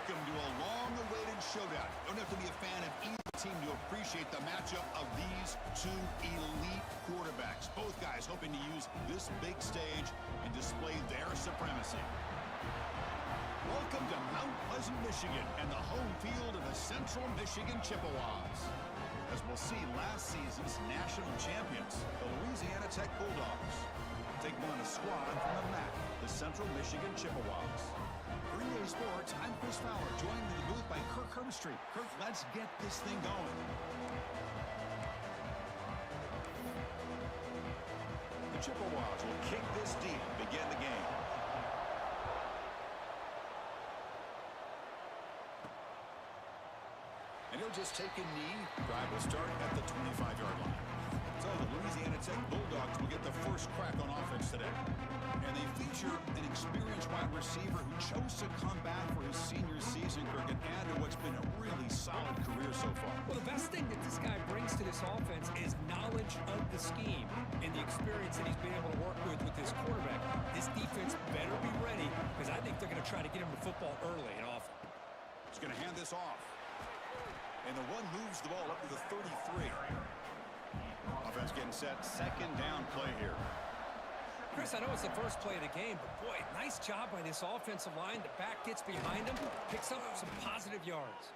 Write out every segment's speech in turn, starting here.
Welcome to a long-awaited showdown. You don't have to be a fan of either team to appreciate the matchup of these two elite quarterbacks. Both guys hoping to use this big stage and display their supremacy. Welcome to Mount Pleasant, Michigan, and the home field of the Central Michigan Chippewas. As we'll see, last season's national champions, the Louisiana Tech Bulldogs, take on a squad from the MAC, the Central Michigan Chippewas. For EA Sports, I'm Chris Fowler, joined in the booth by Kirk Herbstreit. Kirk, let's get this thing going. The Chippewas will kick this deep and begin the game. And he'll just take a knee. Drive will start at the 25-yard line. So the Louisiana Tech Bulldogs will get the first crack on offense today. And they feature an experienced wide receiver who chose to come back for his senior season, Kirk, and add to what's been a really solid career so far. Well, the best thing that this guy brings to this offense is knowledge of the scheme and the experience that he's been able to work with this quarterback. This defense better be ready because I think they're going to try to get him the football early and often. He's going to hand this off. And the one moves the ball up to the 33. Offense getting set. Second down play here. Chris, I know it's the first play of the game, but boy, nice job by this offensive line. The back gets behind him, picks up some positive yards.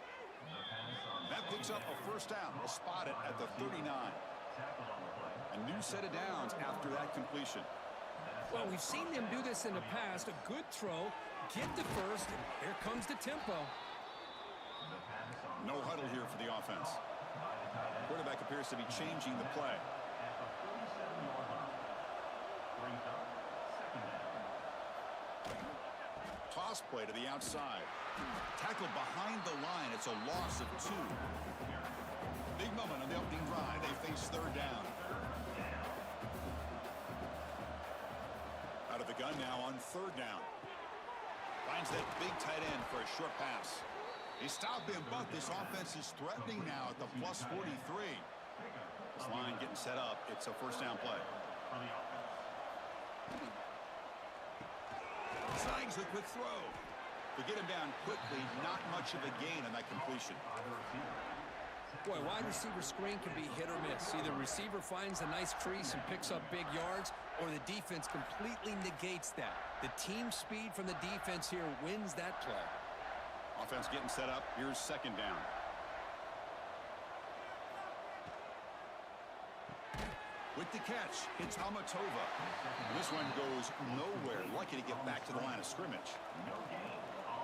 That picks up a first down. We'll spot it at the 39. A new set of downs after that completion. Well, we've seen them do this in the past. A good throw, get the first, and here comes the tempo. No huddle here for the offense. Quarterback appears to be changing the play. Toss play to the outside. Tackled behind the line. It's a loss of 2. Big moment on the opening drive. They face third down. Out of the gun now on third down. Finds that big tight end for a short pass. He stopped him, but this offense is threatening now at the plus 43. This line getting set up. It's a first down play. Snags a quick throw. To get him down quickly, not much of a gain on that completion. Boy, wide receiver screen can be hit or miss. Either receiver finds a nice crease and picks up big yards, or the defense completely negates that. The team speed from the defense here wins that play. Offense getting set up. Here's second down. With the catch, it's Amatova. This one goes nowhere. Lucky to get back to the line of scrimmage.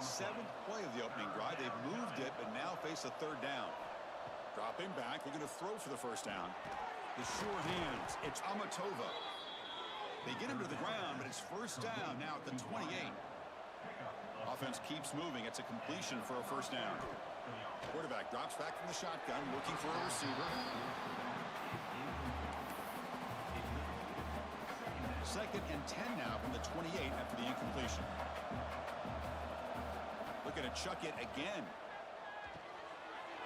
7th play of the opening drive. They've moved it, but now face a third down. Dropping back. They're going to throw for the first down. The sure hands. It's Amatova. They get him to the ground, but it's first down now at the 28. Offense keeps moving. It's a completion for a first down. Quarterback drops back from the shotgun, looking for a receiver. Second and 10 now from the 28 after the incompletion. Looking to chuck it again.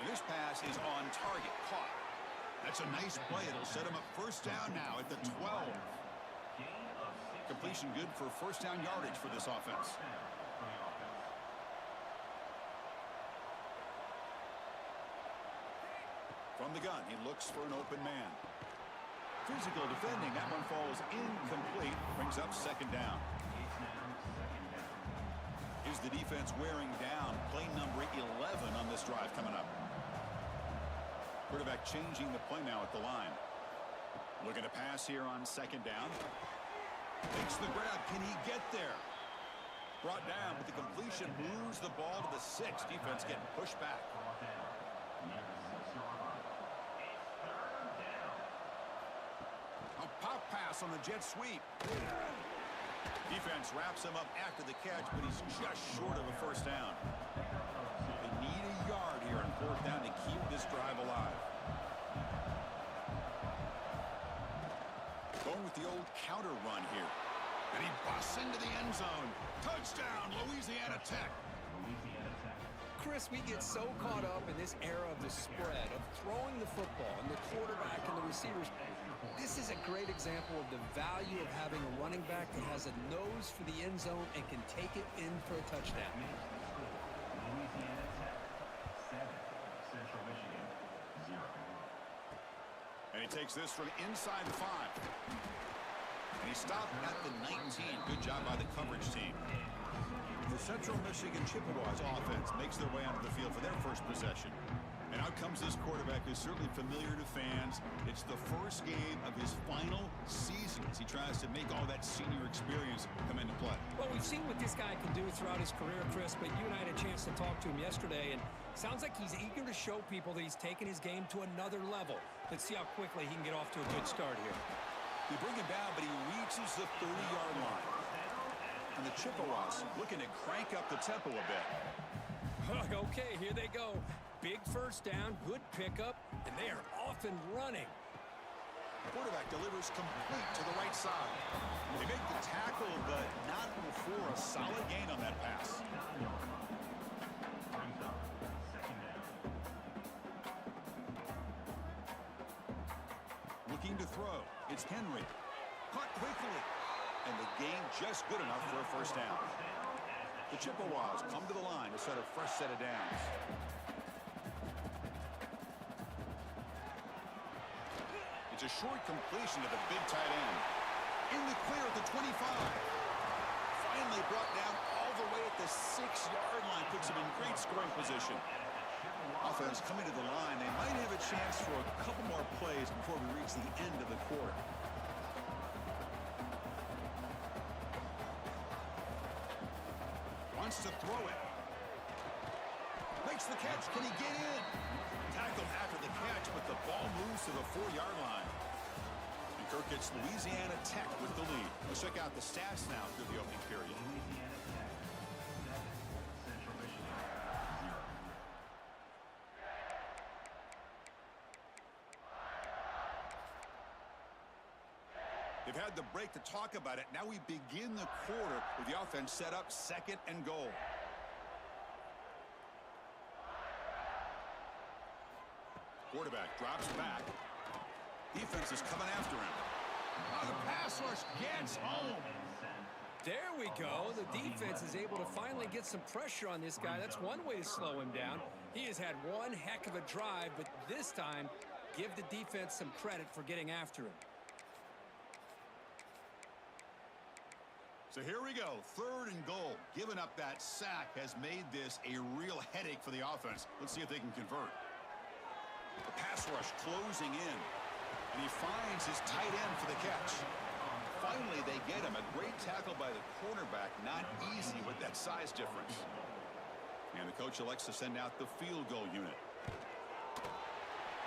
And this pass is on target. Caught. That's a nice play. It'll set him up first down now at the 12. Completion good for first down yardage for this offense. From the gun, he looks for an open man. Physical defending. That one falls incomplete. Brings up second down. Is the defense wearing down? Play number 11 on this drive coming up. Quarterback changing the play now at the line. Looking to pass here on second down. Makes the grab. Can he get there? Brought down, but the completion moves the ball to the 6. Defense getting pushed back. A pop pass on the jet sweep. Defense wraps him up after the catch, but he's just short of a first down. They need a yard here on fourth down to keep this drive alive. Going with the old counter run here. And he busts into the end zone. Touchdown, Louisiana Tech. Chris, we get so caught up in this era of the spread, of throwing the football and the quarterback and the receivers. This is a great example of the value of having a running back that has a nose for the end zone and can take it in for a touchdown. takes this from inside the 5. And he stopped at the 19. Good job by the coverage team. The Central Michigan Chippewas offense makes their way onto the field for their first possession. And out comes this quarterback who's certainly familiar to fans. It's the first game of his final season as he tries to make all that senior experience come into play. Well, we've seen what this guy can do throughout his career, Chris, but you and I had a chance to talk to him yesterday, and sounds like he's eager to show people that he's taken his game to another level. Let's see how quickly he can get off to a good start here. They bring him down, but he reaches the 30-yard line. And the Chippewas looking to crank up the tempo a bit. Okay, here they go. Big first down, good pickup, and they are off and running. Quarterback delivers complete to the right side. They make the tackle, but not before a solid gain on that pass. Looking to throw. It's Henry. Caught quickly. And the gain just good enough for a first down. The Chippewas come to the line to set a fresh set of downs. It's a short completion to the big tight end. In the clear at the 25. Finally brought down all the way at the 6-yard line. Puts him in great scoring position. Offense coming to the line. They might have a chance for a couple more plays before we reach the end of the quarter. Wants to throw it. Makes the catch. Can he get in? Tackled after the catch, but the ball moves to the 4-yard line. And Kirk gets Louisiana Tech with the lead. Let's check out the stats now through the opening period. They've had the break to talk about it. Now we begin the quarter with the offense set up 2nd and goal. Quarterback drops back. Defense is coming after him. Oh, the pass rush gets home. There we go. The defense is able to finally get some pressure on this guy. That's one way to slow him down. He has had one heck of a drive, but this time, give the defense some credit for getting after him. So here we go, 3rd and goal. Giving up that sack has made this a real headache for the offense. Let's see if they can convert. The pass rush closing in. And he finds his tight end for the catch. Finally, they get him. A great tackle by the cornerback. Not easy with that size difference. And the coach elects to send out the field goal unit.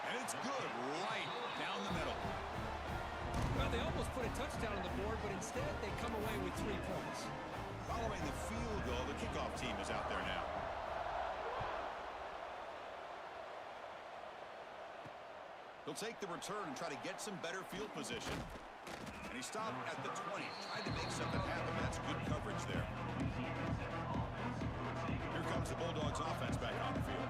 And it's good right down the middle. Well, they almost put a touchdown on the board, but instead they come away with 3 points. Following the field goal, the kickoff team is out there now. He'll take the return and try to get some better field position. And he stopped at the 20. Tried to make something happen, but that's good coverage there. Here comes the Bulldogs offense back on the field.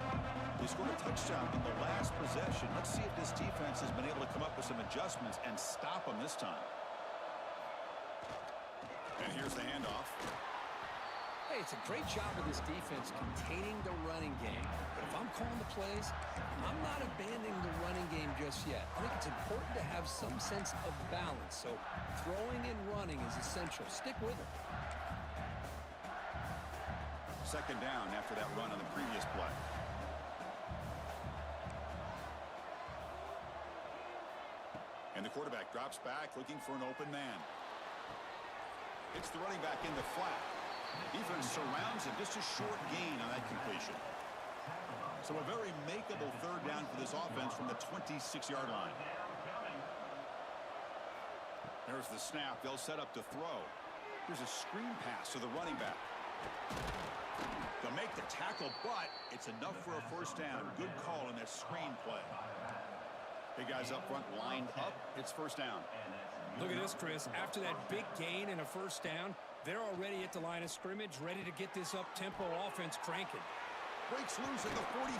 They scored a touchdown in the last possession. Let's see if this defense has been able to come up with some adjustments and stop them this time. And here's the handoff. Hey, it's a great job of this defense containing the running game. But if I'm calling the plays, I'm not abandoning the running game just yet. I think it's important to have some sense of balance. So throwing and running is essential. Stick with it. 2nd down after that run on the previous play. And the quarterback drops back looking for an open man. It's the running back in the flat. Defense surrounds him. Just a short gain on that completion. So a very makeable 3rd down for this offense from the 26-yard line. There's the snap. They'll set up to throw. Here's a screen pass to the running back. They'll make the tackle, but it's enough for a first down. Good call on that screen play. Big guys up front lined up. It's first down. Look at this, Chris. After that big gain and a first down, they're already at the line of scrimmage, ready to get this up-tempo offense cranking. Breaks loose at the 45.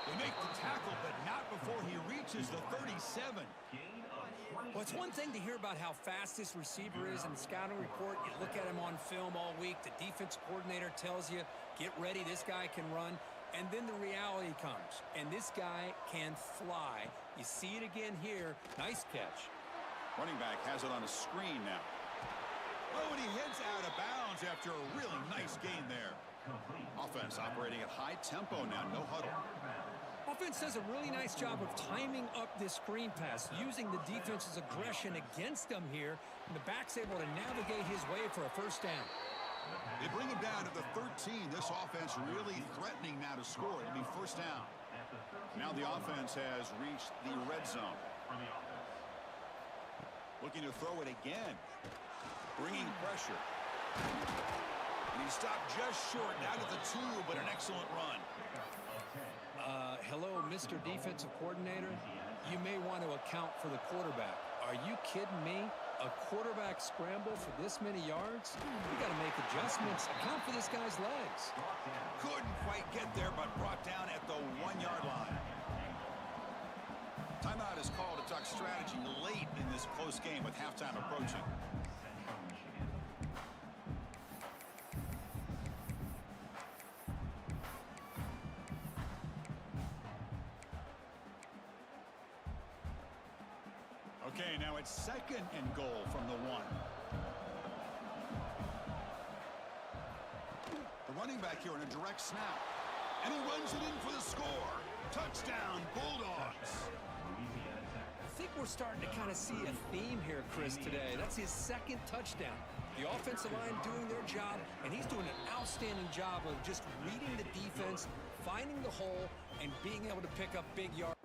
They make the tackle, but not before he reaches the 37. Well, it's one thing to hear about how fast this receiver is in the scouting report. You look at him on film all week. The defense coordinator tells you, get ready, this guy can run. And then the reality comes, and this guy can fly. You see it again here. Nice catch. Running back has it on a screen now. Oh, and he heads out of bounds after a really nice gain there. Offense operating at high tempo now, no huddle. Offense does a really nice job of timing up this screen pass, using the defense's aggression against them here, and the back's able to navigate his way for a first down. They bring him down to the 13. This offense really threatening now to score. It'll be first down. Now the offense has reached the red zone. Looking to throw it again. Bringing pressure. And he stopped just short, down at the 2, but an excellent run. Hello, Mr. Defensive Coordinator. You may want to account for the quarterback. Are you kidding me? A quarterback scramble for this many yards? We got to make adjustments. Account for this guy's legs. Couldn't quite get there, but brought down at the 1-yard line. Timeout is called to talk strategy late in this close game with halftime approaching. Okay, now it's 2nd and goal from the 1. The running back here in a direct snap. And he runs it in for the score. Touchdown, Bulldogs. I think we're starting to kind of see a theme here, Chris, today. That's his 2nd touchdown. The offensive line doing their job, and he's doing an outstanding job of just reading the defense, finding the hole, and being able to pick up big yards.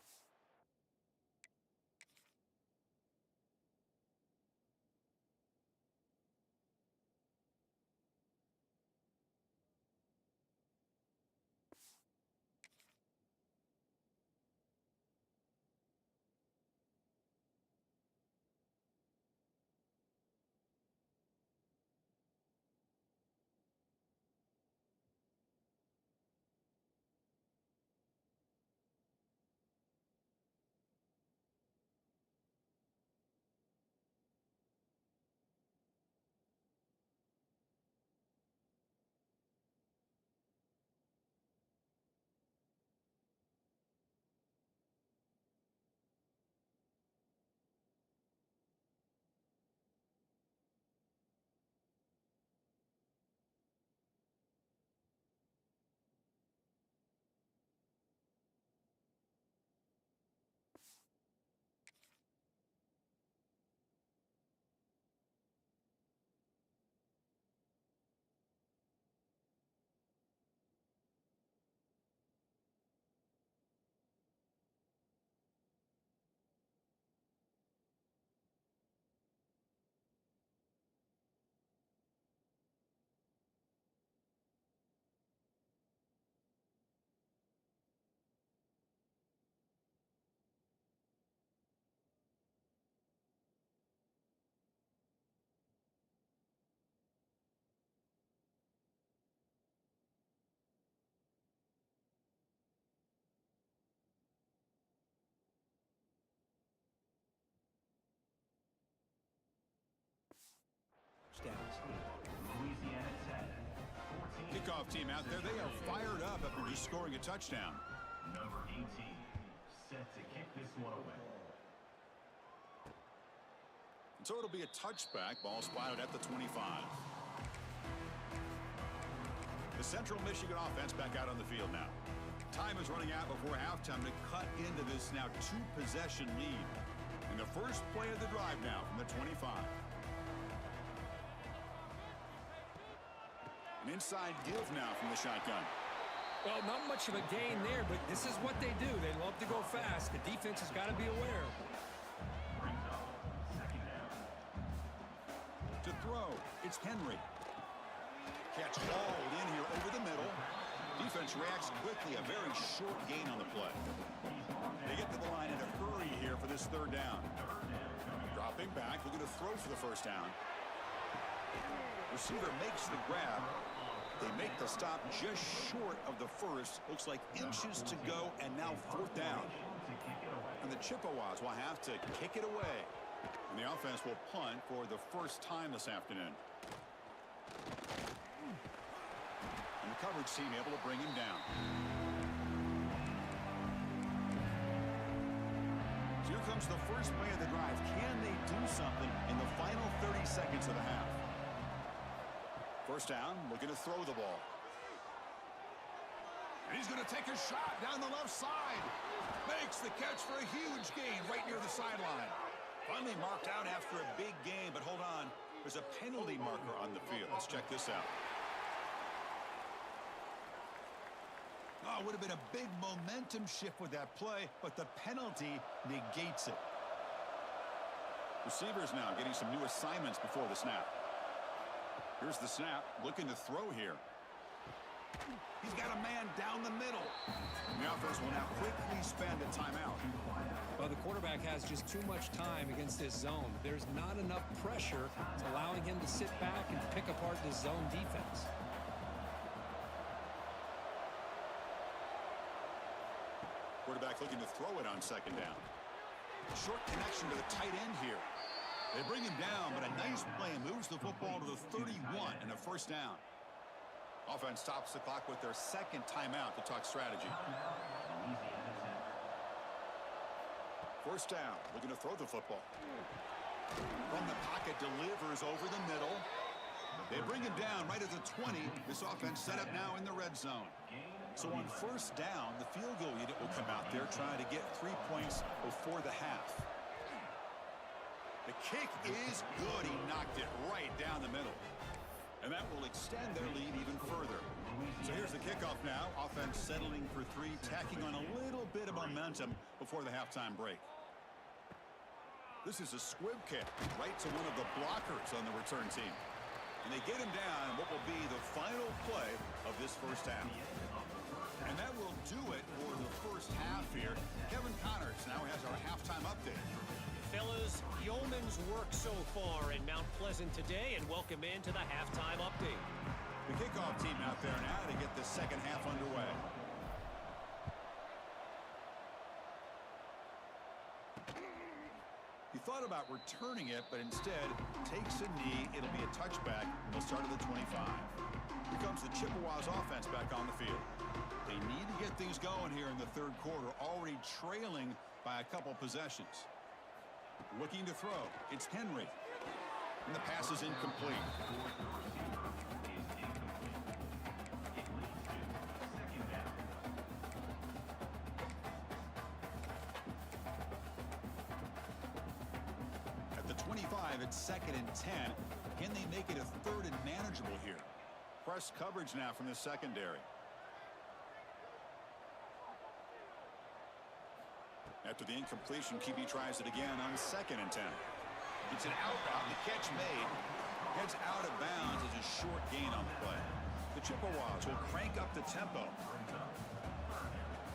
Kickoff team out there, they are fired up after just scoring a touchdown. Number 18, set to kick this one away. And so it'll be a touchback. Ball spotted at the 25. The Central Michigan offense back out on the field now. Time is running out before halftime to cut into this now 2-possession lead. And the first play of the drive now from the 25. An inside give now from the shotgun. Well, not much of a gain there, but this is what they do. They love to go fast. The defense has got to be aware. To throw, it's Henry. Catch hauled in here over the middle. Defense reacts quickly. A very short gain on the play. They get to the line in a hurry here for this 3rd down. Dropping back, looking to throw for the first down. Receiver makes the grab. They make the stop just short of the first. Looks like inches to go, and now 4th down. And the Chippewas will have to kick it away. And the offense will punt for the first time this afternoon. And the coverage team able to bring him down. Here comes the first play of the drive. Can they do something in the final 30 seconds of the half? First down, looking to throw the ball. And he's going to take a shot down the left side. Makes the catch for a huge gain right near the sideline. Finally marked out after a big gain, but hold on. There's a penalty marker on the field. Let's check this out. Oh, it would have been a big momentum shift with that play, but the penalty negates it. Receivers now getting some new assignments before the snap. Here's the snap, looking to throw here. He's got a man down the middle. And the offense will now quickly spend a timeout. Well, the quarterback has just too much time against this zone. There's not enough pressure allowing him to sit back and pick apart the zone defense. Quarterback looking to throw it on second down. Short connection to the tight end here. They bring him down, but a nice play moves the football to the 31 and a first down. Offense stops the clock with their second timeout to talk strategy. First down, looking to throw the football. From the pocket, delivers over the middle. They bring him down right at the 20. This offense set up now in the red zone. So on first down, the field goal unit will come out there trying to get 3 points before the half. The kick is good. He knocked it right down the middle. And that will extend their lead even further. So here's the kickoff now. Offense settling for three, tacking on a little bit of momentum before the halftime break. This is a squib kick right to one of the blockers on the return team. And they get him down what will be the final play of this first half. And that will do it for the first half here. Kevin Connors now has our halftime update. Fellas, yeoman's work so far in Mount Pleasant today, and welcome into the halftime update. The kickoff team out there now to get the second half underway. He thought about returning it, but instead takes a knee. It'll be a touchback. They'll start at the 25. Here comes the Chippewas offense back on the field. They need to get things going here in the third quarter, already trailing by a couple possessions. Looking to throw. It's Henry. And the pass is incomplete. At the 25, it's 2nd and 10. Can they make it a third and manageable here? Press coverage now from the secondary. After the incompletion, QB tries it again on 2nd and 10. It's an out route. The catch made. Heads out of bounds as a short gain on the play. The Chippewas will crank up the tempo.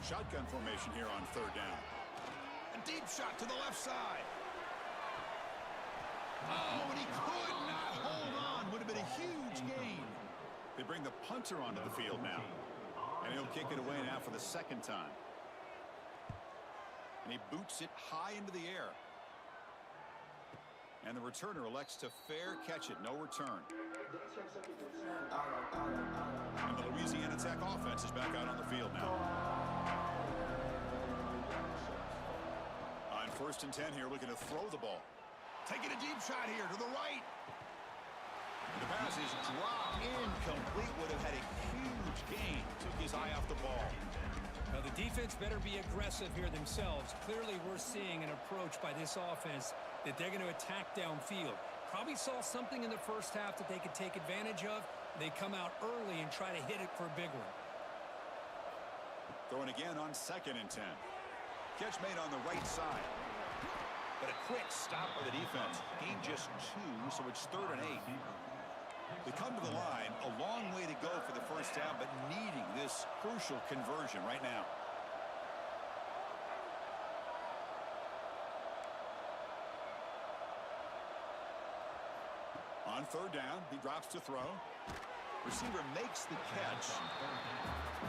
Shotgun formation here on third down. A deep shot to the left side. Oh, and he could not hold on. Would have been a huge gain. They bring the punter onto the field now. And he'll kick it away now for the second time. And he boots it high into the air. And the returner elects to fair catch it. No return. And the Louisiana Tech offense is back out on the field now. On 1st and 10 here, looking to throw the ball. Taking a deep shot here to the right. The pass is dropped incomplete. Would have had a huge gain. Took his eye off the ball. Now, the defense better be aggressive here themselves. Clearly, we're seeing an approach by this offense that they're going to attack downfield. Probably saw something in the first half that they could take advantage of. They come out early and try to hit it for a big one. Throwing again on 2nd and 10. Catch made on the right side. But a quick stop by the defense. Gain just 2, so it's 3rd and 8. They come to the line, a long way to go for the first down, but needing this crucial conversion right now. On 3rd down, he drops to throw. Receiver makes the catch.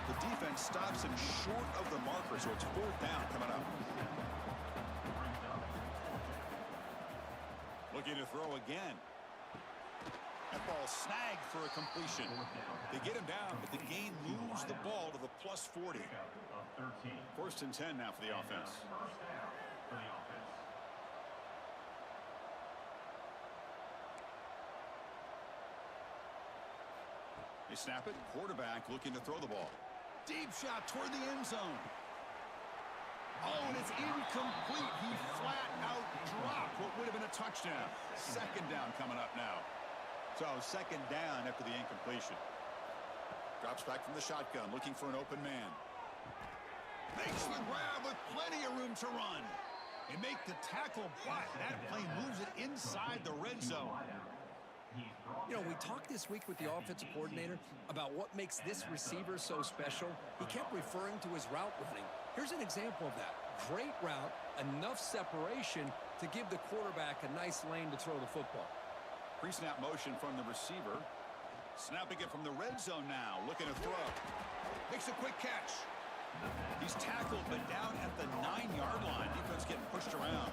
The defense stops him short of the marker, so it's 4th down coming up. Looking to throw again. That ball ball snagged for a completion. They get him down, but the gain moves the ball to the plus 40. First and 10 now for the offense. They snap it. Quarterback looking to throw the ball. Deep shot toward the end zone. Oh, and it's incomplete. He flat out dropped what would have been a touchdown. Second down coming up now. So second down after the incompletion. Drops back from the shotgun, looking for an open man. Makes the grab with plenty of room to run. They make the tackle, but that play moves it inside the red zone. You know, we talked this week with the offensive coordinator about what makes this receiver so special. He kept referring to his route running. Here's an example of that. Great route, enough separation to give the quarterback a nice lane to throw the football. Pre-snap motion from the receiver. Snapping it from the red zone now, looking to throw. Makes a quick catch. He's tackled, but down at the 9-yard line. Defense getting pushed around.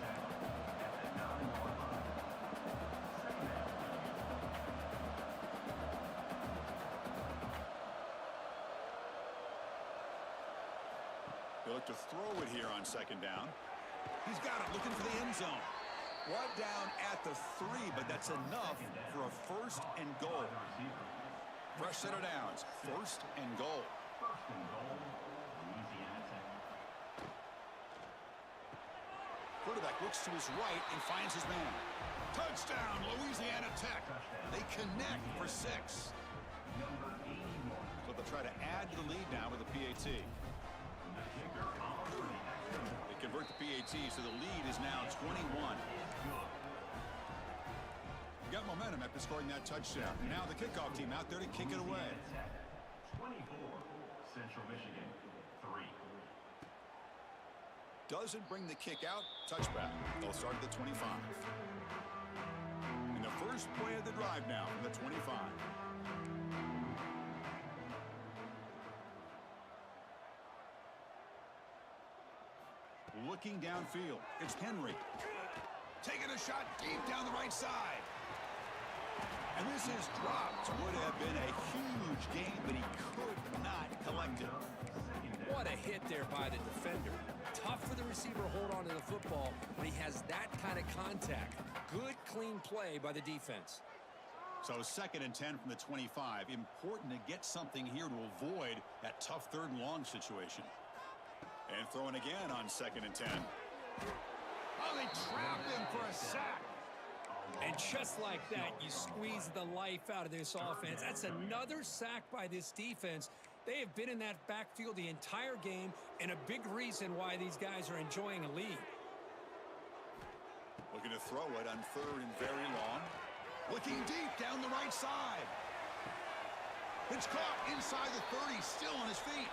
They look to throw it here on second down. He's got it, looking for the end zone. Brought down at the 3, but that's enough for a first and goal. Fresh set of downs, first and goal. Quarterback looks to his right and finds his man. Touchdown, Louisiana Tech. They connect for 6. So they'll try to add to the lead now with a PAT. They convert the PAT, so the lead is now 21. Got momentum after scoring that touchdown. Now the kickoff team out there to kick it away. 24, Central Michigan, 3. Doesn't bring the kick out. Touchback. They'll start at the 25. And the first play of the drive now from the 25. Looking downfield. It's Henry. Taking a shot deep down the right side. And this is dropped. Would have been a huge gain, but he could not collect it. What a hit there by the defender. Tough for the receiver to hold on to the football when he has that kind of contact. Good, clean play by the defense. So second and 10 from the 25. Important to get something here to avoid that tough third and long situation. And throwing again on second and 10. Oh, they trapped him for a sack. And just like that, you squeeze the life out of this offense. That's another sack by this defense. They have been in that backfield the entire game, and a big reason why these guys are enjoying a lead. Looking to throw it on third and very long. Looking deep down the right side. It's caught inside the 30, still on his feet.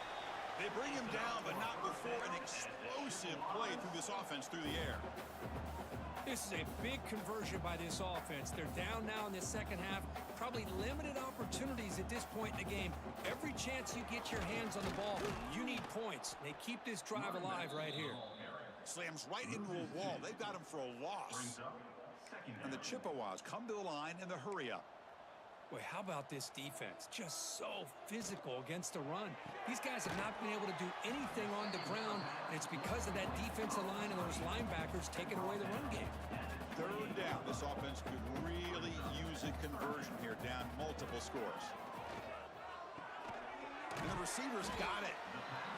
They bring him down, but not before an explosive play through this offense through the air. This is a big conversion by this offense. They're down now in the second half. Probably limited opportunities at this point in the game. Every chance you get your hands on the ball, you need points. They keep this drive alive right here. Slams right into a wall. They've got him for a loss. And the Chippewas come to the line in the hurry-up. Boy, how about this defense? Just so physical against the run. These guys have not been able to do anything on the ground, and it's because of that defensive line and those linebackers taking away the run game. Third down. This offense could really use a conversion here, down multiple scores. And the receivers got it.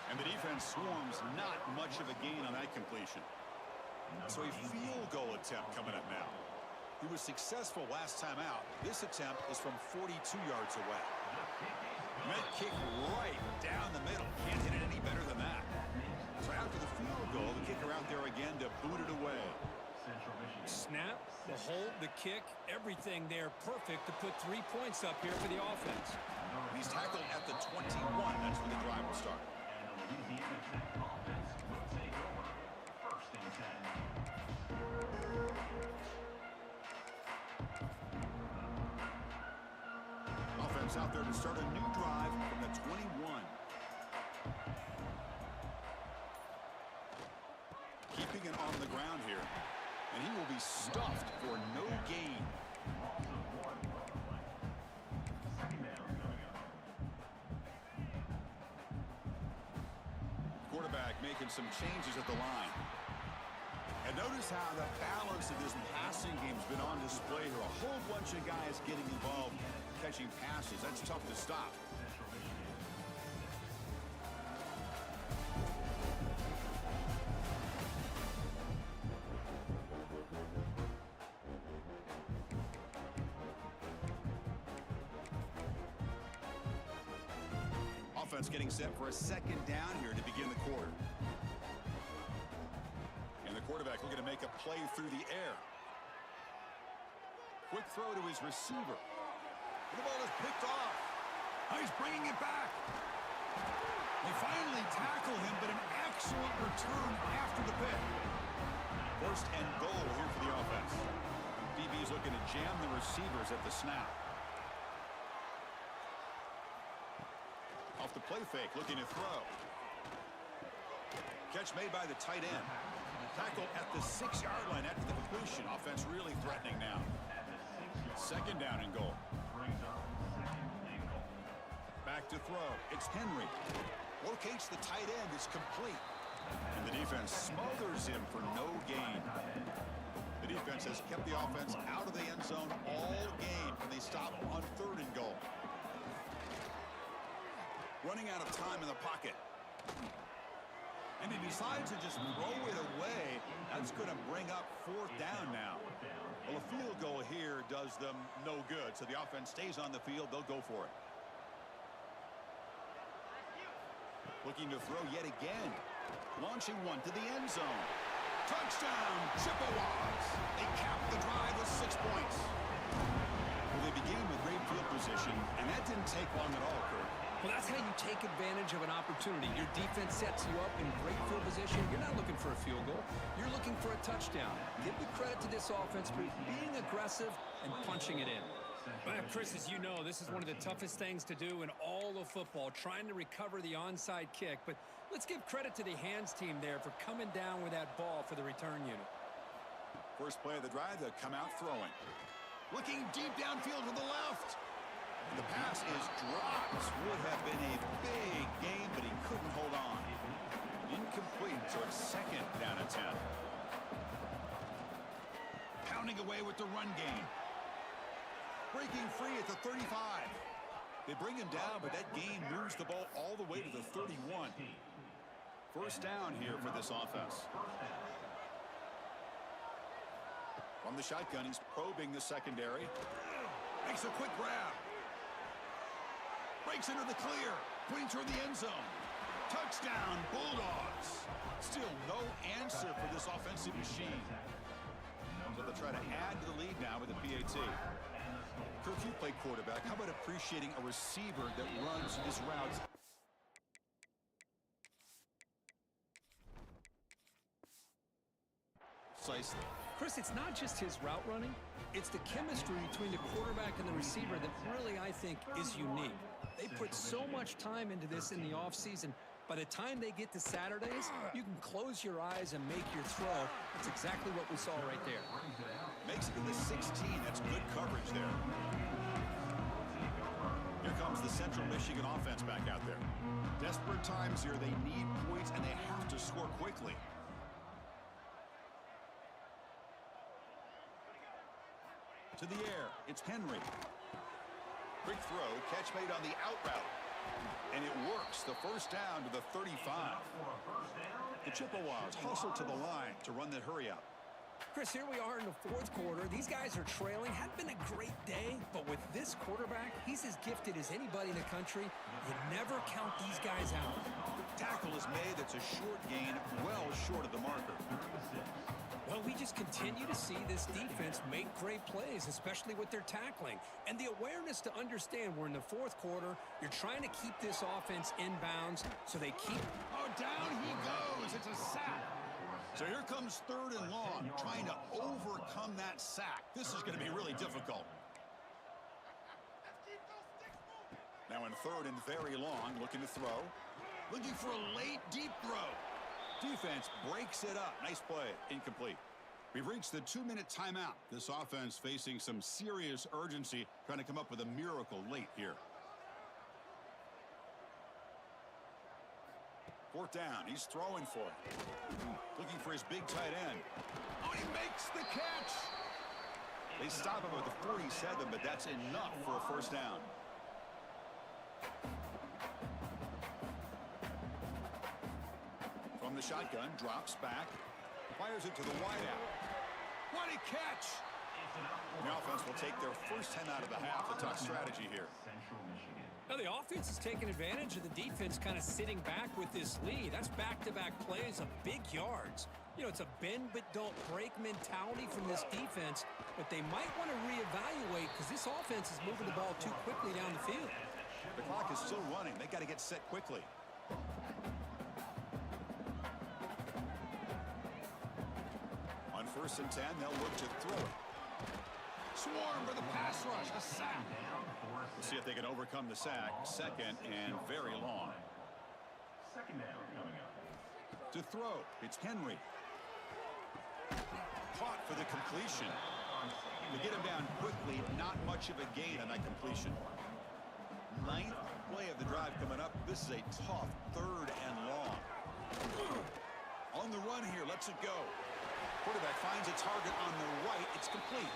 And the defense swarms, not much of a gain on that completion. So a field goal attempt coming up now. He was successful last time out. This attempt is from 42 yards away. Met kick right down the middle. Can't hit it any better than that. So after the field goal, the kicker out there again to boot it away. Snap, the hold, the kick, everything there perfect to put 3 points up here for the offense. He's tackled at the 21. That's where the drive will start. First and 10. Offense out there to start a new drive from the 21. Keeping it on the ground here. And he will be stuffed for no gain. making some changes at the line. And notice how the balance of this passing game has been on display here. A whole bunch of guys getting involved, catching passes. That's tough to stop. Offense getting set for a second down here to begin the quarter. And the quarterback looking to make a play through the air. Quick throw to his receiver. And the ball is picked off. Now he's bringing it back. They finally tackle him, but an excellent return after the pick. First and goal here for the offense. DB's looking to jam the receivers at the snap. Off the play fake, looking to throw. Catch made by the tight end. Tackle at the 6-yard line after the completion. Offense really threatening now. Second down and goal. Back to throw. It's Henry. Locates the tight end. It's complete. And the defense smothers him for no gain. The defense has kept the offense out of the end zone all game. And they stop on third and goal. Running out of time in the pocket. And he decides to just throw it away. That's going to bring up fourth down now. Well, a field goal here does them no good. So the offense stays on the field. They'll go for it. Looking to throw yet again. Launching one to the end zone. Touchdown, Chippewas. They cap the drive with 6 points. Well, they began with great field position, and that didn't take long at all, Kurt. Well, that's how you take advantage of an opportunity. Your defense sets you up in great field position. You're not looking for a field goal. You're looking for a touchdown. Give the credit to this offense for being aggressive and punching it in. Well, Chris, as you know, this is one of the toughest things to do in all of football, trying to recover the onside kick. But let's give credit to the hands team there for coming down with that ball for the return unit. First play of the drive, they'll come out throwing. Looking deep downfield to the left. The pass is dropped. Would have been a big gain, but he couldn't hold on. Incomplete, so it's second down and 10. Pounding away with the run game. Breaking free at the 35. They bring him down, but that gain moves the ball all the way to the 31. First down here for this offense. From the shotgun, he's probing the secondary. Makes a quick grab. Breaks into the clear. Pointing toward the end zone. Touchdown, Bulldogs. Still no answer for this offensive machine. So they'll try to add to the lead now with the PAT. Kirk, you play quarterback. How about appreciating a receiver that runs his routes? Precisely. Chris, it's not just his route running. It's the chemistry between the quarterback and the receiver that really, I think, is unique. They put so much time into this in the offseason. By the time they get to Saturdays, you can close your eyes and make your throw. That's exactly what we saw right there. Makes it to the 16. That's good coverage there. Here comes the Central Michigan offense back out there. Desperate times here. They need points, and they have to score quickly. To the air. It's Henry. Quick throw. Catch made on the out route. And it works. The first down to the 35. The Chippewas hustle to the line to run the hurry up. Chris, here we are in the fourth quarter. These guys are trailing. Hadn't been a great day, but with this quarterback, he's as gifted as anybody in the country. You never count these guys out. Tackle is made. That's a short gain, well short of the marker. Well, we just continue to see this defense make great plays, especially with their tackling. And the awareness to understand we're in the fourth quarter, you're trying to keep this offense in bounds so they keep... Oh, down he goes. It's a sack. So here comes third and long, trying to overcome that sack. This is going to be really difficult. Now in third and very long, looking to throw. Looking for a late, deep throw. Defense breaks it up. Nice play. Incomplete. We've reached the 2-minute timeout. This offense facing some serious urgency, trying to come up with a miracle late here. Fourth down. He's throwing for it. Looking for his big tight end. Oh, he makes the catch. They stop him at the 47, but that's enough for a first down. From the shotgun, drops back, fires it to the wideout. What a catch! The offense will take their first 10 out of the half. A tough strategy here. Now the offense is taking advantage of the defense kind of sitting back with this lead. That's back-to-back plays of big yards. You know, it's a bend but don't break mentality from this defense, but they might want to reevaluate because this offense is moving the ball too quickly down the field. The clock is still running. They got to get set quickly. On 1st and 10, they'll look to throw it. Swarm for the pass rush. A sack. We'll see if they can overcome the sack. Second and very long. Second down coming up. To throw, it's Henry. Caught for the completion. To get him down quickly, not much of a gain on that completion. 9th play of the drive coming up. This is a tough 3rd and long. On the run here, lets it go. Quarterback finds a target on the right. It's complete.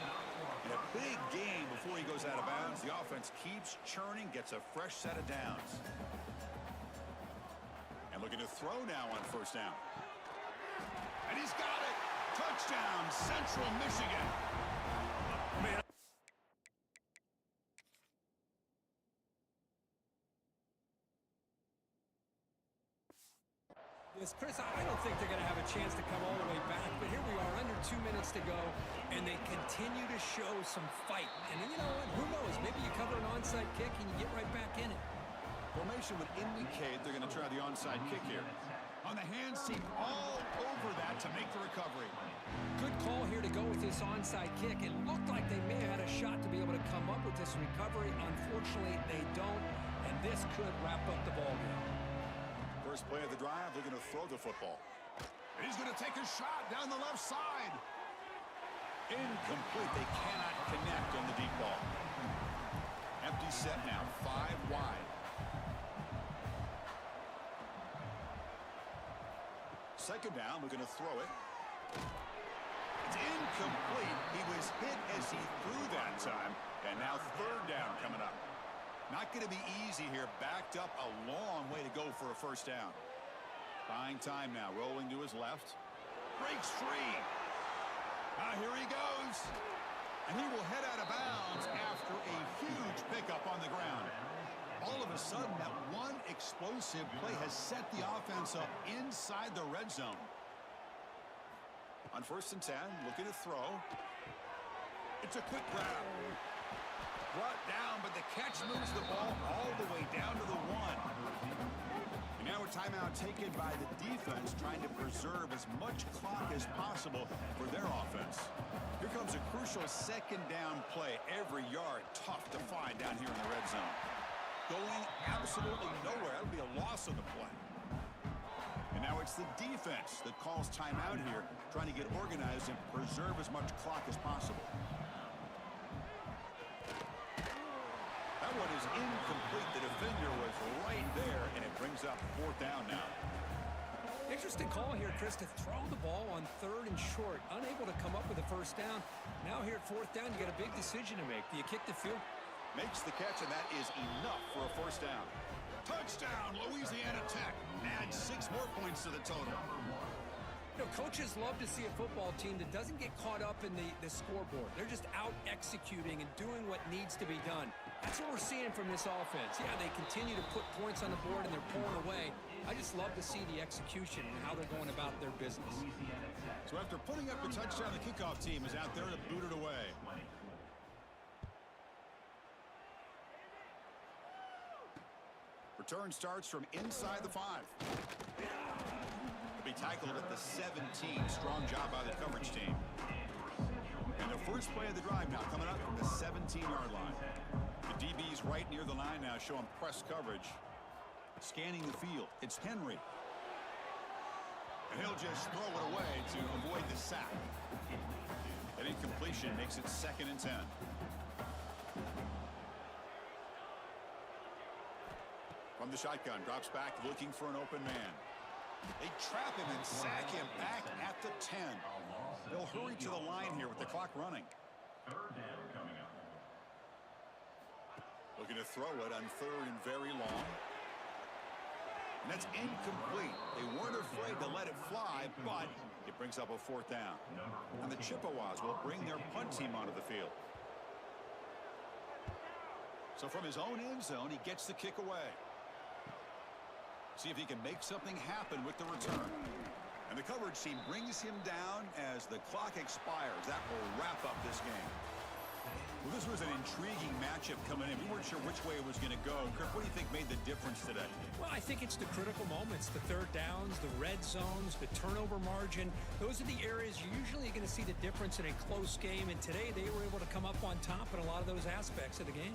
And a big gain before he goes out of bounds. The offense keeps churning, gets a fresh set of downs. And looking to throw now on 1st down. And he's got it. Touchdown, Central Michigan. Man. Yes, Chris, I don't think they're going to have a chance to come all the way back, but here we are, under 2 minutes to go, and they continue to show some fight. And you know what? Who knows? Maybe you cover an onside kick and you get right back in it. Formation would indicate they're going to try the onside kick here. On the hands team all over that to make the recovery. Good call here to go with this onside kick. It looked like they may have had a shot to be able to come up with this recovery. Unfortunately, they don't, and this could wrap up the ball game. First play of the drive, they're going to throw the football. He's going to take a shot down the left side. Incomplete. They cannot connect on the deep ball. Empty set now, 5 wide. Second down, we're going to throw it. It's incomplete. He was hit as he threw that time. And now 3rd down coming up. Not going to be easy here. Backed up a long way to go for a first down. Buying time now. Rolling to his left. Breaks free. Here he goes. And he will head out of bounds after a huge pickup on the ground. All of a sudden, that one explosive play has set the offense up inside the red zone. On 1st and 10, looking to throw. It's a quick grab. Brought down, but the catch moves the ball all the way down to the 1. And now a timeout taken by the defense, trying to preserve as much clock as possible for their offense. Here comes a crucial 2nd down play. Every yard tough to find down here in the red zone. Going absolutely nowhere. That'll be a loss of the play. And now it's the defense that calls timeout here, trying to get organized and preserve as much clock as possible. That one is incomplete. The defender was right there, and it brings up 4th down now. Interesting call here, Chris, to throw the ball on 3rd and short. Unable to come up with a first down. Now here at 4th down, you got a big decision to make. Do you kick the field? Makes the catch, and that is enough for a first down. Touchdown, Louisiana Tech. Add 6 more points to the total. You know, coaches love to see a football team that doesn't get caught up in the scoreboard. They're just out executing and doing what needs to be done. That's what we're seeing from this offense. Yeah, they continue to put points on the board and they're pulling away. I just love to see the execution and how they're going about their business. So after putting up the touchdown, the kickoff team is out there to boot it away. Return starts from inside the 5. Be tackled at the 17. Strong job by the coverage team. And the first play of the drive now coming up from the 17-yard line. The DB's right near the line now, showing press coverage. Scanning the field. It's Henry. And he'll just throw it away to avoid the sack. That incompletion makes it 2nd and 10. From the shotgun, drops back looking for an open man. They trap him and sack him back at the 10. They'll hurry to the line here with the clock running. Third down coming up. Looking to throw it on third and very long. And that's incomplete. They weren't afraid to let it fly, but it brings up a fourth down. And the Chippewas will bring their punt team onto the field. So from his own end zone, he gets the kick away. See if he can make something happen with the return. And the coverage team brings him down as the clock expires. That will wrap up this game. Well, this was an intriguing matchup coming in. We weren't sure which way it was going to go. Kirk, what do you think made the difference today? Well, I think it's the critical moments, the third downs, the red zones, the turnover margin. Those are the areas you're usually going to see the difference in a close game. And today they were able to come up on top in a lot of those aspects of the game.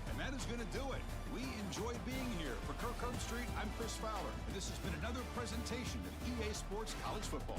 And that is going to do it. We enjoyed being here. For Kirk Herbstreit, I'm Chris Fowler. And this has been another presentation of EA Sports College Football.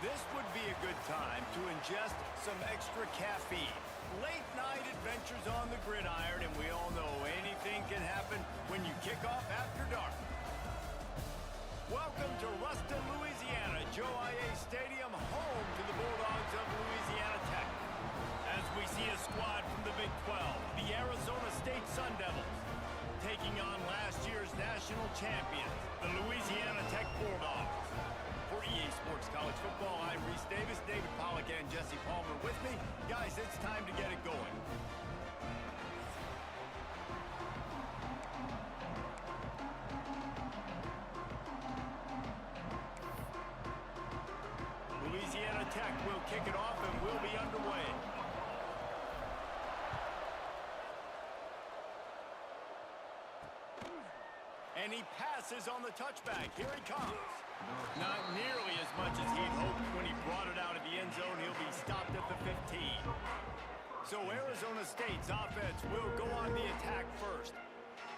This would be a good time to ingest some extra caffeine. Late night adventures on the gridiron, and we all know anything can happen when you kick off after dark. Welcome to Ruston, Louisiana, Joe IA Stadium, home to the Bulldogs of Louisiana Tech. As we see a squad from the Big 12, the Arizona State Sun Devils, taking on last year's national champions, the Louisiana Tech Bulldogs. For EA Sports College Football, I'm Reese Davis, David Pollack, and Jesse Palmer with me. Guys, it's time to get it going. Louisiana Tech will kick it off and will be underway. And he passes on the touchback. Here he comes. Not nearly as much as he'd hoped when he brought it out of the end zone. He'll be stopped at the 15. So Arizona State's offense will go on the attack first.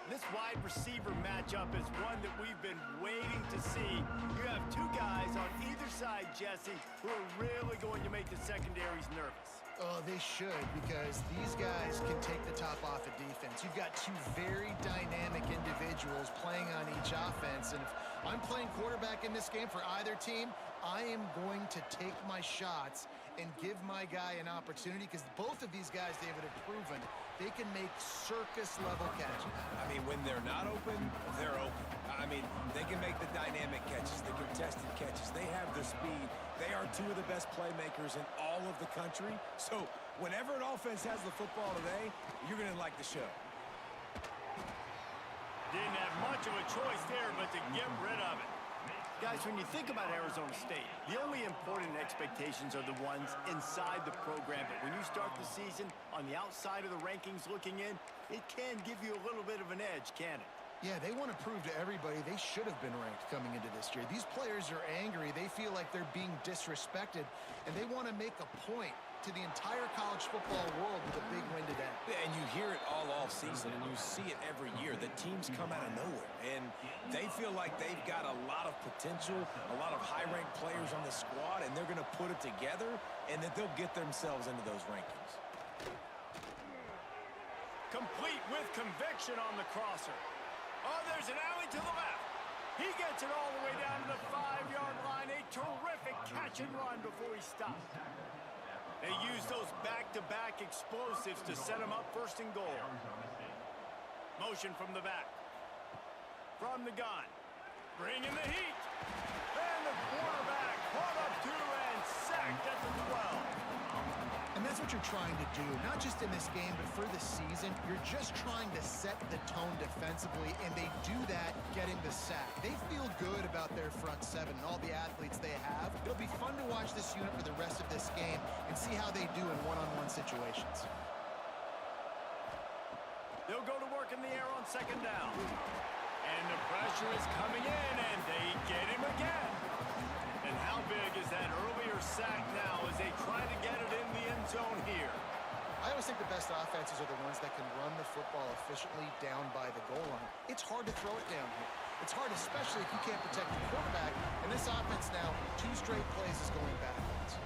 This wide receiver matchup is one that we've been waiting to see. You have two guys on either side, Jesse, who are really going to make the secondaries nervous. Oh, they should, because these guys can take the top off of defense. You've got two very dynamic individuals playing on each offense, and if I'm playing quarterback in this game for either team, I am going to take my shots and give my guy an opportunity, because both of these guys, David, have proven they can make circus-level catches. I mean, when they're not open, they're open. I mean, they can make the dynamic catches, the contested catches. They have the speed. They are two of the best playmakers in all of the country. So whenever an offense has the football today, you're going to like the show. Didn't have much of a choice there, but to get rid of it. Guys, when you think about Arizona State, the only important expectations are the ones inside the program. But when you start the season on the outside of the rankings looking in, it can give you a little bit of an edge, can it? Yeah, they want to prove to everybody they should have been ranked coming into this year. These players are angry. They feel like they're being disrespected, and they want to make a point to the entire college football world with a big win today. And you hear it all off season, and you see it every year. The teams come out of nowhere, and they feel like they've got a lot of potential, a lot of high-ranked players on the squad, and they're going to put it together, and that they'll get themselves into those rankings. Complete with conviction on the crosser. Oh, there's an alley to the left. He gets it all the way down to the 5-yard line. A terrific catch and run before he stopped. They use those back-to-back explosives to set him up first and goal. Motion from the back. From the gun. Bringing the heat. And the quarterback caught up to and sacked at the 12. And that's what you're trying to do, not just in this game, but for the season. You're just trying to set the tone defensively, and they do that getting the sack. They feel good about their front seven and all the athletes they have. It'll be fun to watch this unit for the rest of this game and see how they do in one-on-one situations. They'll go to work in the air on second down. And the pressure is coming in, and they get him again. And how big is that earlier sack now as they try to get it in the end zone here? I always think the best offenses are the ones that can run the football efficiently down by the goal line. It's hard to throw it down here. It's hard, especially if you can't protect the quarterback. And this offense now, 2 straight plays is going backwards.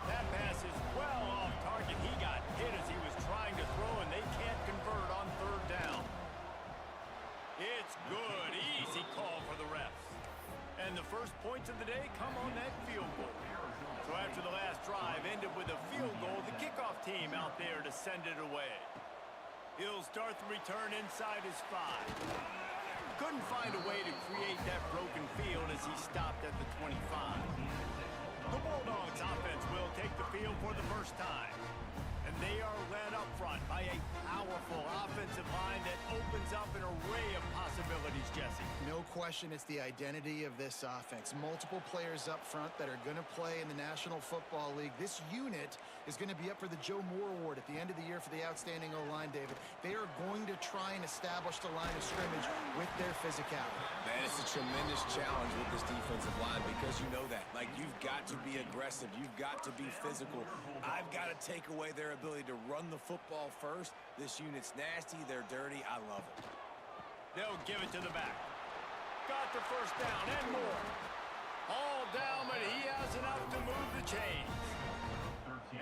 That pass is well off target. He got hit as he was trying to throw, and they can't convert on third down. It's good. Easy call for the refs. And the first points of the day come on that field goal. So after the last drive ended with a field goal, the kickoff team out there to send it away. He'll start the return inside his 5. Couldn't find a way to create that broken field as he stopped at the 25. The Bulldogs offense will take the field for the first time. And they are led up front by a powerful offensive line that opens up an array of possibilities, Jesse. No question it's the identity of this offense. Multiple players up front that are going to play in the National Football League. This unit is going to be up for the Joe Moore Award at the end of the year for the outstanding O-line, David. They are going to try and establish the line of scrimmage with their physicality. Man, it's a tremendous challenge with this defensive line because you know that. Like, you've got to be aggressive. You've got to be physical. I've got to take away their ability to run the football first. This unit's nasty. They're dirty. I love it. They'll give it to the back. Got the first down and more. All down, but he has enough to move the chains.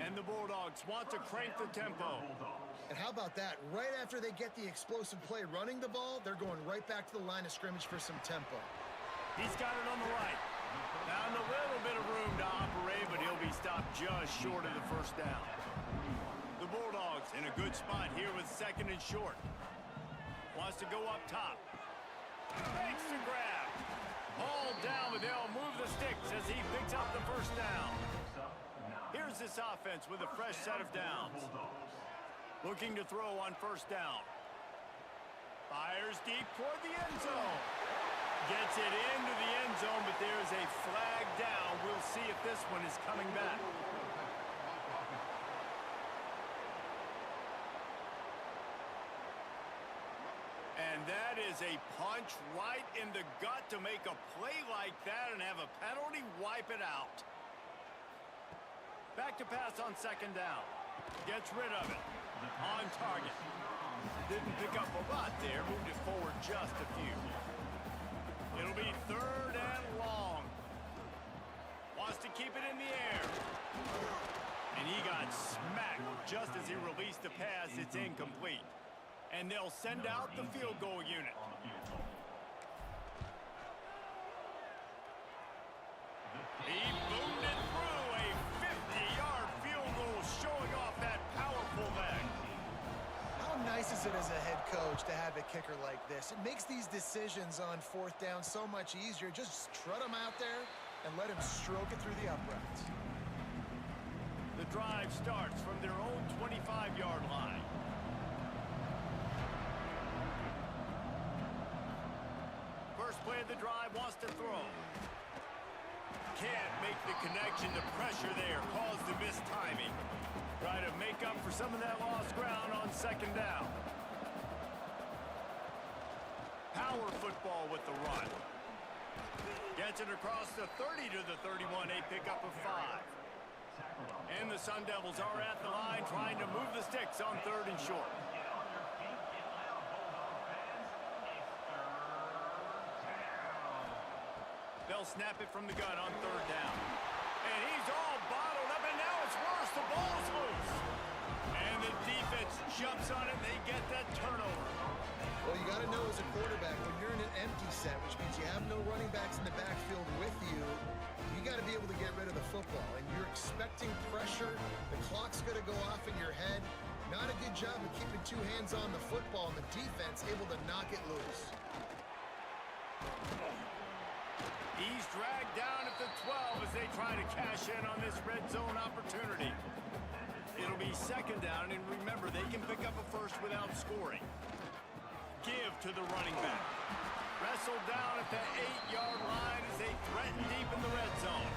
And the Bulldogs want to crank the tempo. And how about that? Right after they get the explosive play running the ball, they're going right back to the line of scrimmage for some tempo. He's got it on the right. Found a little bit of room to operate, but he'll be stopped just short of the first down. The Bulldogs in a good spot here with 2nd and short. Wants to go up top. Makes the grab. All down, but they'll move the sticks as he picks up the first down. Here's this offense with a fresh set of downs. Looking to throw on first down. Fires deep toward the end zone. Gets it into the end zone, but there's a flag down. We'll see if this one is coming back. And that is a punch right in the gut to make a play like that and have a penalty wipe it out. Back to pass on 2nd down. Gets rid of it. On target. Didn't pick up a lot there. Moved it forward just a few. It'll be 3rd and long. Wants to keep it in the air. And he got smacked just as he released the pass. It's incomplete. And they'll send out the field goal unit. He boomed it through. A 50-yard field goal showing off that powerful leg. How nice is it as a head coach to have a kicker like this? It makes these decisions on 4th down so much easier. Just trot him out there and let him stroke it through the uprights. The drive starts from their own 25-yard line. First play of the drive, wants to throw. Can't make the connection. The pressure there caused the missed timing. Try to make up for some of that lost ground on 2nd down. Power football with the run. Gets it across the 30 to the 31, a pickup of 5. And the Sun Devils are at the line trying to move the sticks on 3rd and short. They'll snap it from the gun on 3rd down. And he's all bottled up, and now it's worse. The ball's loose. And the defense jumps on it, and they get that turnover. Well, you got to know as a quarterback, when you're in an empty set, which means you have no running backs in the backfield with you, you got to be able to get rid of the football. And you're expecting pressure. The clock's going to go off in your head. Not a good job of keeping 2 hands on the football, and the defense able to knock it loose. He's dragged down at the 12 as they try to cash in on this red zone opportunity. It'll be 2nd down, and remember, they can pick up a first without scoring. Give to the running back. Wrestled down at the 8-yard line as they threaten deep in the red zone.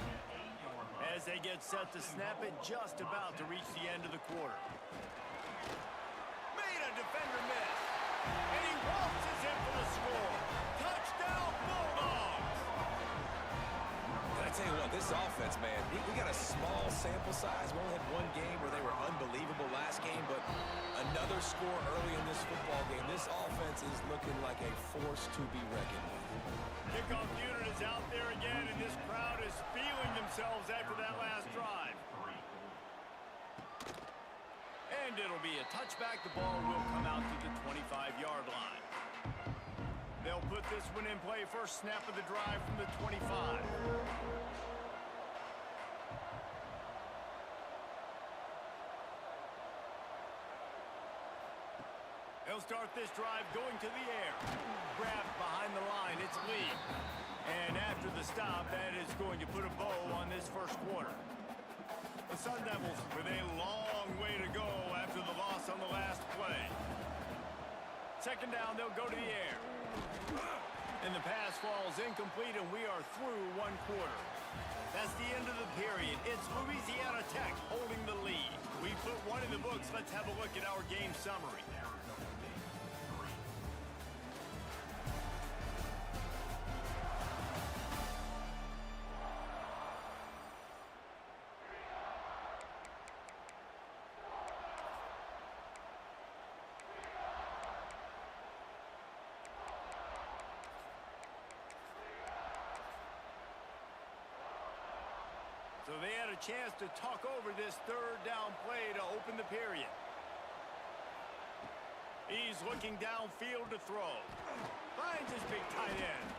As they get set to snap it, just about to reach the end of the quarter. Made a defender miss. And he waltzes in for the score. Touchdown, Bulldogs! I tell you what, this offense, man, we got a small sample size. We only had 1 game where they were unbelievable last game, but another score early in this football game. This offense is looking like a force to be reckoned with. Kickoff unit is out there again, and this crowd is feeling themselves after that last drive. And it'll be a touchback. The ball will come out to the 25-yard line. They'll put this one in play. First snap of the drive from the 25. They'll start this drive going to the air. Grabbed behind the line. It's Lee. And after the stop, that is going to put a bow on this first quarter. The Sun Devils with a long way to go after the loss on the last play. 2nd down, they'll go to the air. And the pass falls incomplete, and we are through 1 quarter. That's the end of the period. It's Louisiana Tech holding the lead. We put 1 in the books. Let's have a look at our game summary. So they had a chance to talk over this third down play to open the period. He's looking downfield to throw. Finds his big tight end.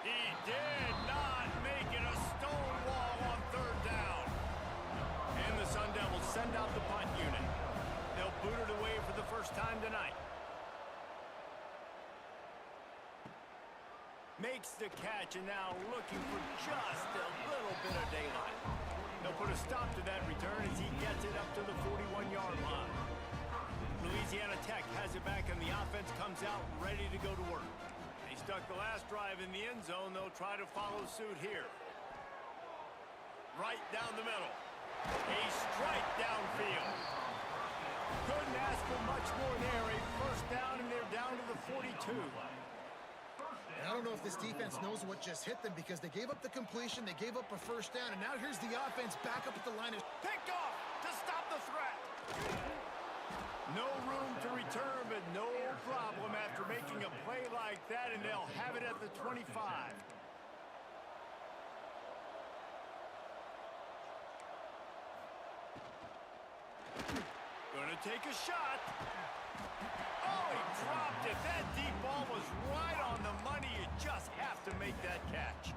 He did not make it a stone wall on third down. And the Sun Devils send out the punt unit. They'll boot it away for the first time tonight. Makes the catch and now looking for just a little bit of daylight. They'll put a stop to that return as he gets it up to the 41-yard line. Louisiana Tech has it back and the offense comes out ready to go to work. They stuck the last drive in the end zone. They'll try to follow suit here. Right down the middle. A strike downfield. Couldn't ask for much more there. A first down and they're down to the 42. And I don't know if this defense knows what just hit them because they gave up the completion, they gave up a first down, and now here's the offense back up at the line. Picked off to stop the threat. No room to return, but no problem after making a play like that, and they'll have it at the 25. Gonna take a shot. Oh, he dropped it. That deep ball was right on the money. You just have to make that catch.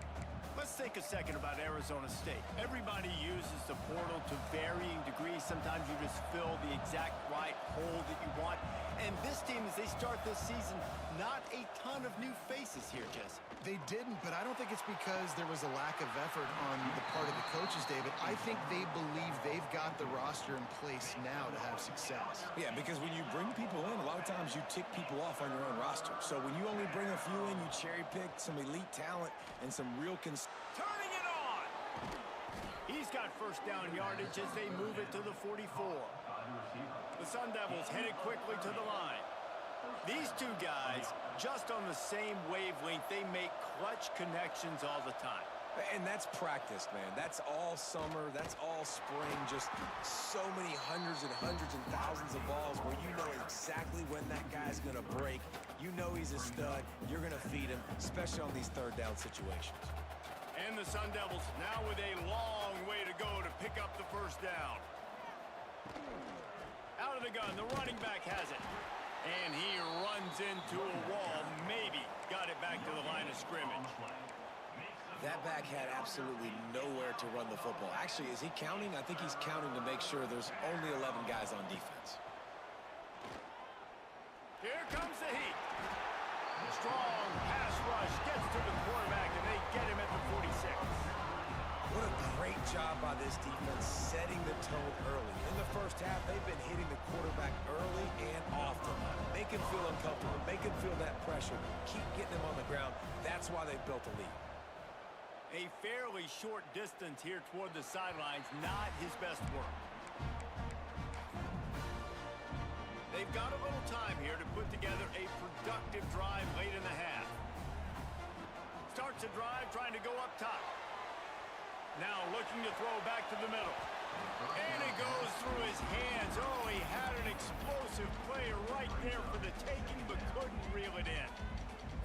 Let's take a second about Arizona State. Everybody uses the portal to varying degrees. Sometimes you just fill the exact right hole that you want. And this team, as they start this season, not a ton of new faces here, Jesse. They didn't, but I don't think it's because there was a lack of effort on the part of the coaches, David. I think they believe they've got the roster in place now to have success. Yeah, because when you bring people in, a lot of times you tick people off on your own roster. So when you only bring a few in, you cherry pick some elite talent and some real turning it on. He's got first down yardage as they move it to the 44. The Sun Devils headed quickly to the line. These two guys, just on the same wavelength, they make clutch connections all the time. And that's practice, man. That's all summer. That's all spring. Just so many hundreds and thousands of balls where you know exactly when that guy's going to break. You know he's a stud. You're going to feed him, especially on these third down situations. And the Sun Devils now with a long way to go to pick up the first down. Out of the gun, the running back has it. And he runs into a wall, maybe got it back to the line of scrimmage. That back had absolutely nowhere to run the football. Actually, is he counting? I think he's counting to make sure there's only 11 guys on defense. Here comes the heat. Strong pass rush gets to the quarterback, and they get him at the 46. What a great job by this defense setting the tone early. In the first half, they've been hitting the quarterback early and often. Make him feel uncomfortable. Make him feel that pressure. Keep getting him on the ground. That's why they built a lead. A fairly short distance here toward the sidelines, not his best work. They've got a little time here to put together a productive drive late in the half. Starts a drive trying to go up top. Now looking to throw back to the middle. And it goes through his hands. Oh, he had an explosive player right there for the taking, but couldn't reel it in.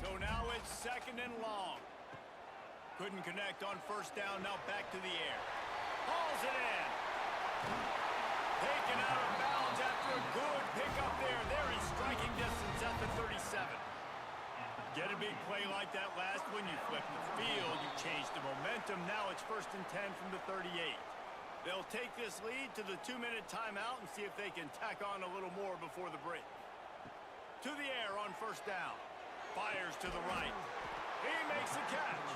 So now it's second and long. Couldn't connect on first down, now back to the air. Hauls it in. Taken out of bounds after a good pickup there. There he's striking distance at the 37. Get a big play like that last when you flip the field. You change the momentum. Now it's 1st and 10 from the 38. They'll take this lead to the 2-minute timeout and see if they can tack on a little more before the break. To the air on first down. Fires to the right. He makes the catch.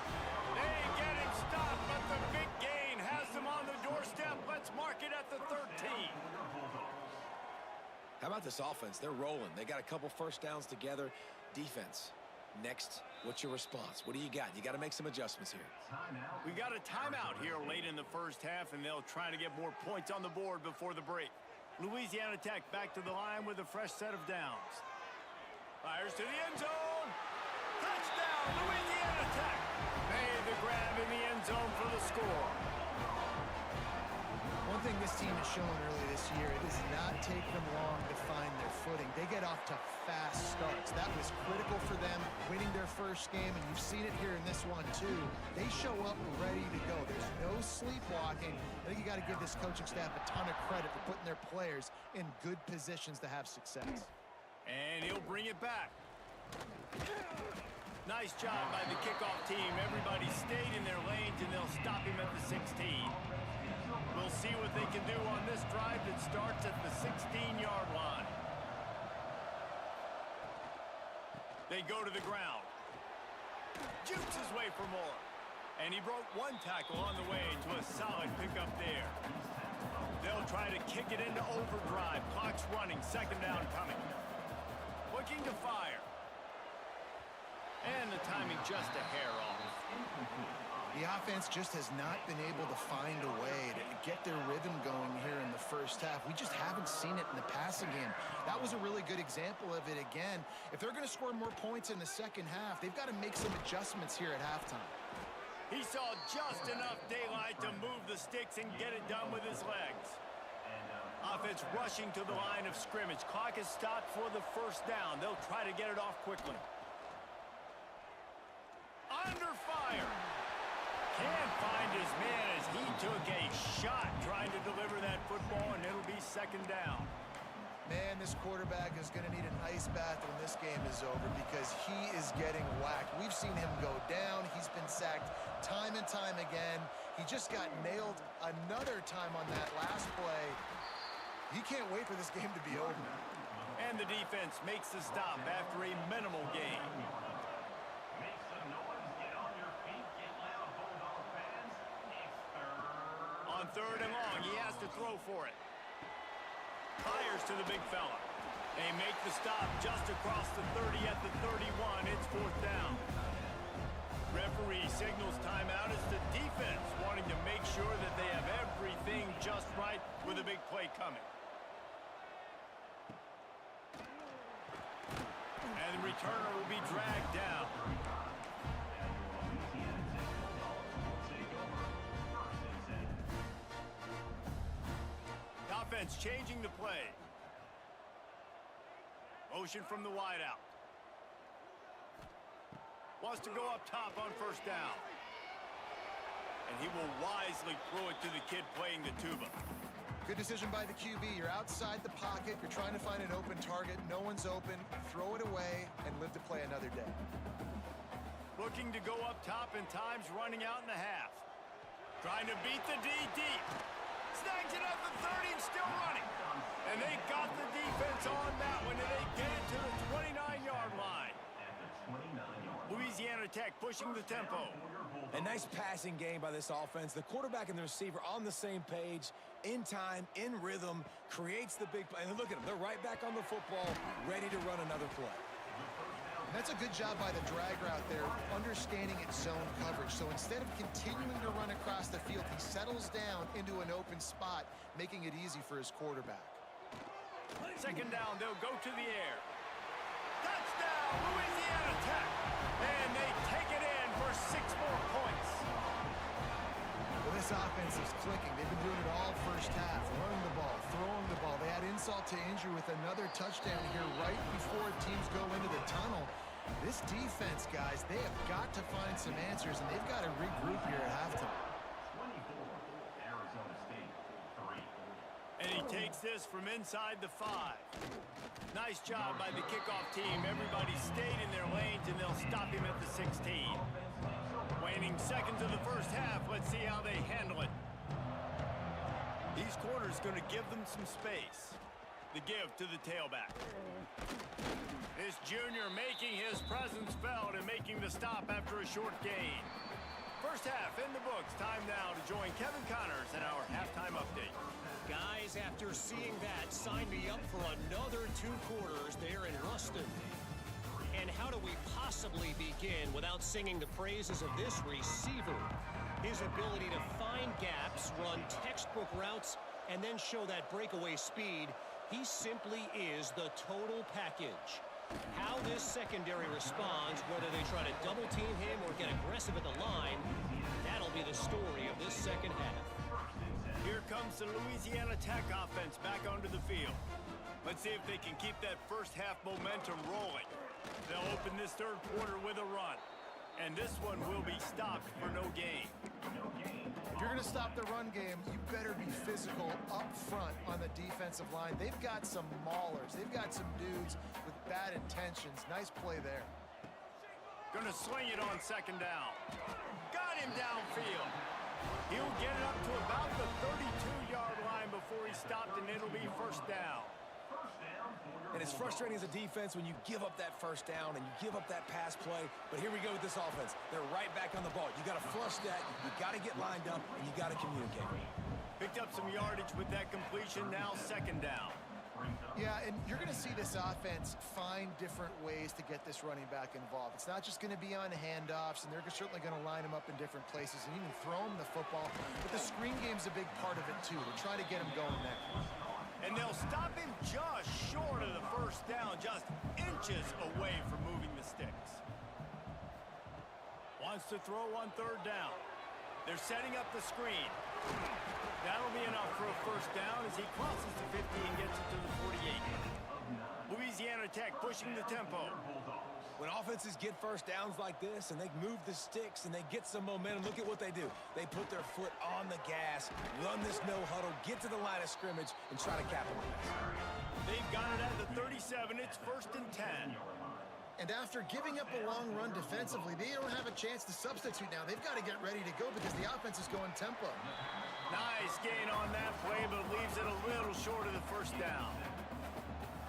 They get him stopped, but the big gain has them on the doorstep. Let's mark it at the 13. How about this offense? They're rolling. They got a couple first downs together. Defense. Next, what's your response? What do you got? You got to make some adjustments here. We got a timeout here late in the first half, and they'll try to get more points on the board before the break. Louisiana Tech back to the line with a fresh set of downs. Fires to the end zone. Touchdown, Louisiana Tech. Made the grab in the end zone for the score. One thing this team has shown early this year, it does not take them long to find their footing. They get off to fast starts. That was critical for them, winning their first game, and you've seen it here in this one too. They show up ready to go. There's no sleepwalking. I think you got to give this coaching staff a ton of credit for putting their players in good positions to have success. And he'll bring it back. Nice job by the kickoff team. Everybody stayed in their lanes, and they'll stop him at the 16. We'll see what they can do on this drive that starts at the 16-yard line. They go to the ground. Jukes his way for more. And he broke one tackle on the way to a solid pickup there. They'll try to kick it into overdrive. Clock's running. Second down coming. Looking to fire. And the timing just a hair off. The offense just has not been able to find a way to get their rhythm going here in the first half. We just haven't seen it in the passing game. That was a really good example of it again. If they're going to score more points in the second half, they've got to make some adjustments here at halftime. He saw just enough daylight to move the sticks and get it done with his legs. Offense rushing to the line of scrimmage. Clock is stopped for the first down. They'll try to get it off quickly. Under fire. Can't find his man as he took a shot trying to deliver that football, and it'll be second down. Man, this quarterback is going to need an ice bath when this game is over because he is getting whacked. We've seen him go down. He's been sacked time and time again. He just got nailed another time on that last play. He can't wait for this game to be over. And the defense makes the stop after a minimal gain. On third and long, he has to throw for it. Fires to the big fella. They make the stop just across the 30 at the 31. It's fourth down. Referee signals timeout as the defense wanting to make sure that they have everything just right with a big play coming. And the returner will be dragged down. Offense changing the play. Motion from the wideout. Wants to go up top on first down. And he will wisely throw it to the kid playing the tuba. Good decision by the QB. You're outside the pocket. You're trying to find an open target. No one's open. Throw it away and live to play another day. Looking to go up top, and time's running out in the half. Trying to beat the D deep. Snags it at the 30 and still running. And they got the defense on that one, and they get it to the 29-yard line. Louisiana Tech pushing the tempo. A nice passing game by this offense. The quarterback and the receiver on the same page, in time, in rhythm, creates the big play. And look at them. They're right back on the football, ready to run another play. That's a good job by the drag route there, understanding its zone coverage. So instead of continuing to run across the field, he settles down into an open spot, making it easy for his quarterback. Second down, they'll go to the air. Touchdown, Louisiana Tech. And they take it in for 6 more points. Well, this offense is clicking. They've been doing it all first half, running the ball, throwing the ball. They had insult to injury with another touchdown here right before teams go into the tunnel. This defense, guys, they have got to find some answers, and they've got to regroup here at halftime. And he takes this from inside the 5. Nice job by the kickoff team. Everybody stayed in their lanes, and they'll stop him at the 16. Waning seconds of the first half. Let's see how they handle it. These corners going to give them some space. The give to the tailback. This junior making his presence felt and making the stop after a short gain. First half in the books. Time now to join Kevin Connors in our halftime update. Guys, after seeing that, sign me up for another 2 quarters there in Ruston. And how do we possibly begin without singing the praises of this receiver? His ability to find gaps, run textbook routes, and then show that breakaway speed. He simply is the total package. How this secondary responds, whether they try to double team him or get aggressive at the line, that'll be the story of this second half. Here comes the Louisiana Tech offense back onto the field. Let's see if they can keep that first half momentum rolling. They'll open this third quarter with a run. And this one will be stopped for no gain. If you're going to stop the run game, you better be physical up front on the defensive line. They've got some maulers. They've got some dudes with bad intentions. Nice play there. Gonna sling it on second down. Got him downfield. He'll get it up to about the 32-yard line before he stopped, and it'll be first down. And it's frustrating as a defense when you give up that first down and you give up that pass play. But here we go with this offense. They're right back on the ball. You got to flush that. You got to get lined up, and you got to communicate. Picked up some yardage with that completion. Now second down. Yeah, and you're going to see this offense find different ways to get this running back involved. It's not just going to be on handoffs, and they're certainly going to line him up in different places and even throw him the football. But the screen game's a big part of it, too. They're trying to get him going there. And they'll stop him just short of the first down, just inches away from moving the sticks. Wants to throw on third down. They're setting up the screen. That'll be enough for a first down as he crosses the 50 and gets it to the 48. Louisiana Tech pushing the tempo. When offenses get first downs like this and they move the sticks and they get some momentum, look at what they do. They put their foot on the gas, run this no huddle, get to the line of scrimmage, and try to capitalize. They've got it at the 37. It's first and 10. And after giving up a long run defensively, they don't have a chance to substitute now. They've got to get ready to go because the offense is going tempo. Nice gain on that play, but leaves it a little short of the first down.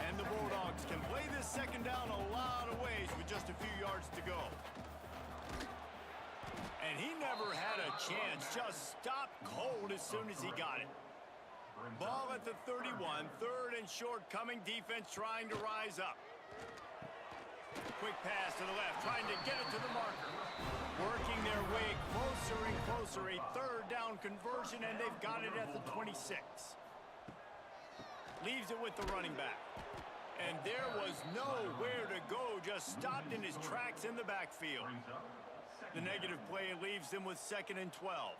And the Bulldogs can play this second down a lot of ways with just a few yards to go. And he never had a chance, just stopped cold as soon as he got it. Ball at the 31, third and short coming, defense trying to rise up. Quick pass to the left, trying to get it to the marker. Working their way closer and closer, a third down conversion, and they've got it at the 26. Leaves it with the running back. And there was nowhere to go, just stopped in his tracks in the backfield. The negative play leaves them with second and 12.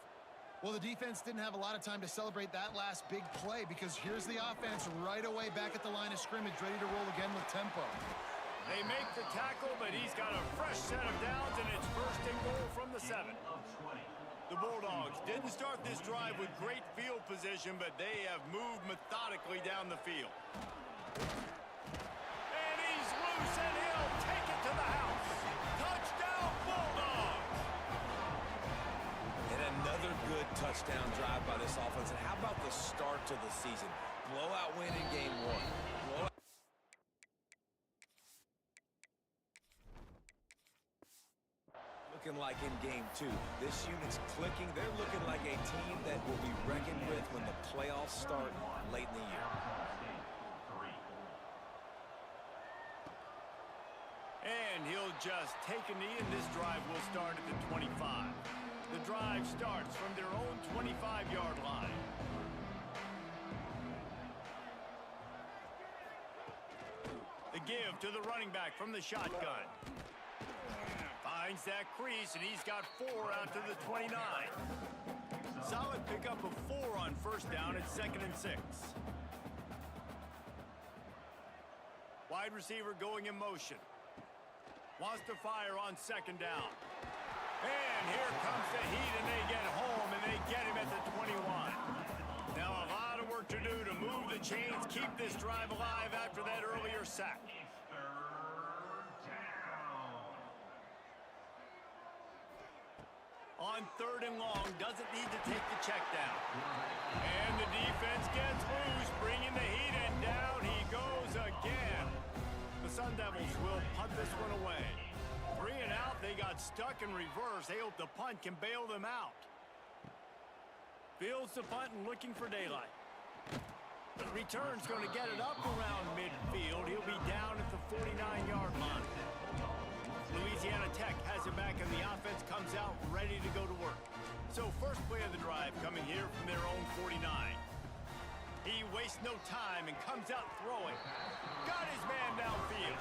Well, the defense didn't have a lot of time to celebrate that last big play because here's the offense right away back at the line of scrimmage, ready to roll again with tempo. They make the tackle, but he's got a fresh set of downs, and it's first and goal from the 7. The Bulldogs didn't start this drive with great field position, but they have moved methodically down the field. And he's loose, and he'll take it to the house. Touchdown, Bulldogs! And another good touchdown drive by this offense. And how about the start to the season? Blowout win in game 1. Looking like in game 2. This unit's clicking. They're looking like a team that will be reckoned with when the playoffs start late in the year. And he'll just take a knee, and this drive will start at the 25. The drive starts from their own 25-yard line. The give to the running back from the shotgun. Finds that crease, and he's got 4 out to the 29. Solid pickup of 4 on first down at second and 6. Wide receiver going in motion. Wants to fire on second down. And here comes the heat, and they get home, and they get him at the 21. Now a lot of work to do to move the chains, keep this drive alive after that earlier sack. On third and long, doesn't need to take the check down. And the defense gets loose, bringing the heat, and down he goes again. The Sun Devils will punt this one away. 3 and out, they got stuck in reverse. They hope the punt can bail them out. Fields the punt and looking for daylight. Return's going to get it up around midfield. He'll be down at the 49-yard line. Louisiana Tech has it back, and the offense comes out ready to go to work. So first play of the drive coming here from their own 49. He wastes no time and comes out throwing. Got his man downfield.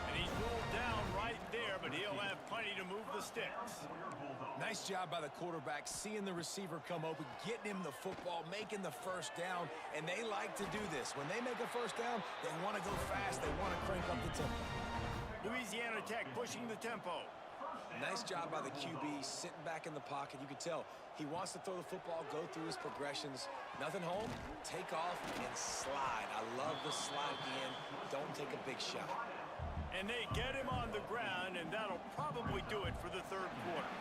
And he's rolled down right there, but he'll have plenty to move the sticks. Nice job by the quarterback, seeing the receiver come open, getting him the football, making the first down, and they like to do this. When they make a first down, they want to go fast. They want to crank up the tempo. Louisiana Tech pushing the tempo. Nice job by the QB, sitting back in the pocket. You can tell he wants to throw the football, go through his progressions. Nothing home, take off, and slide. I love the slide at the end. Don't take a big shot. And they get him on the ground, and that'll probably do it for the third quarter.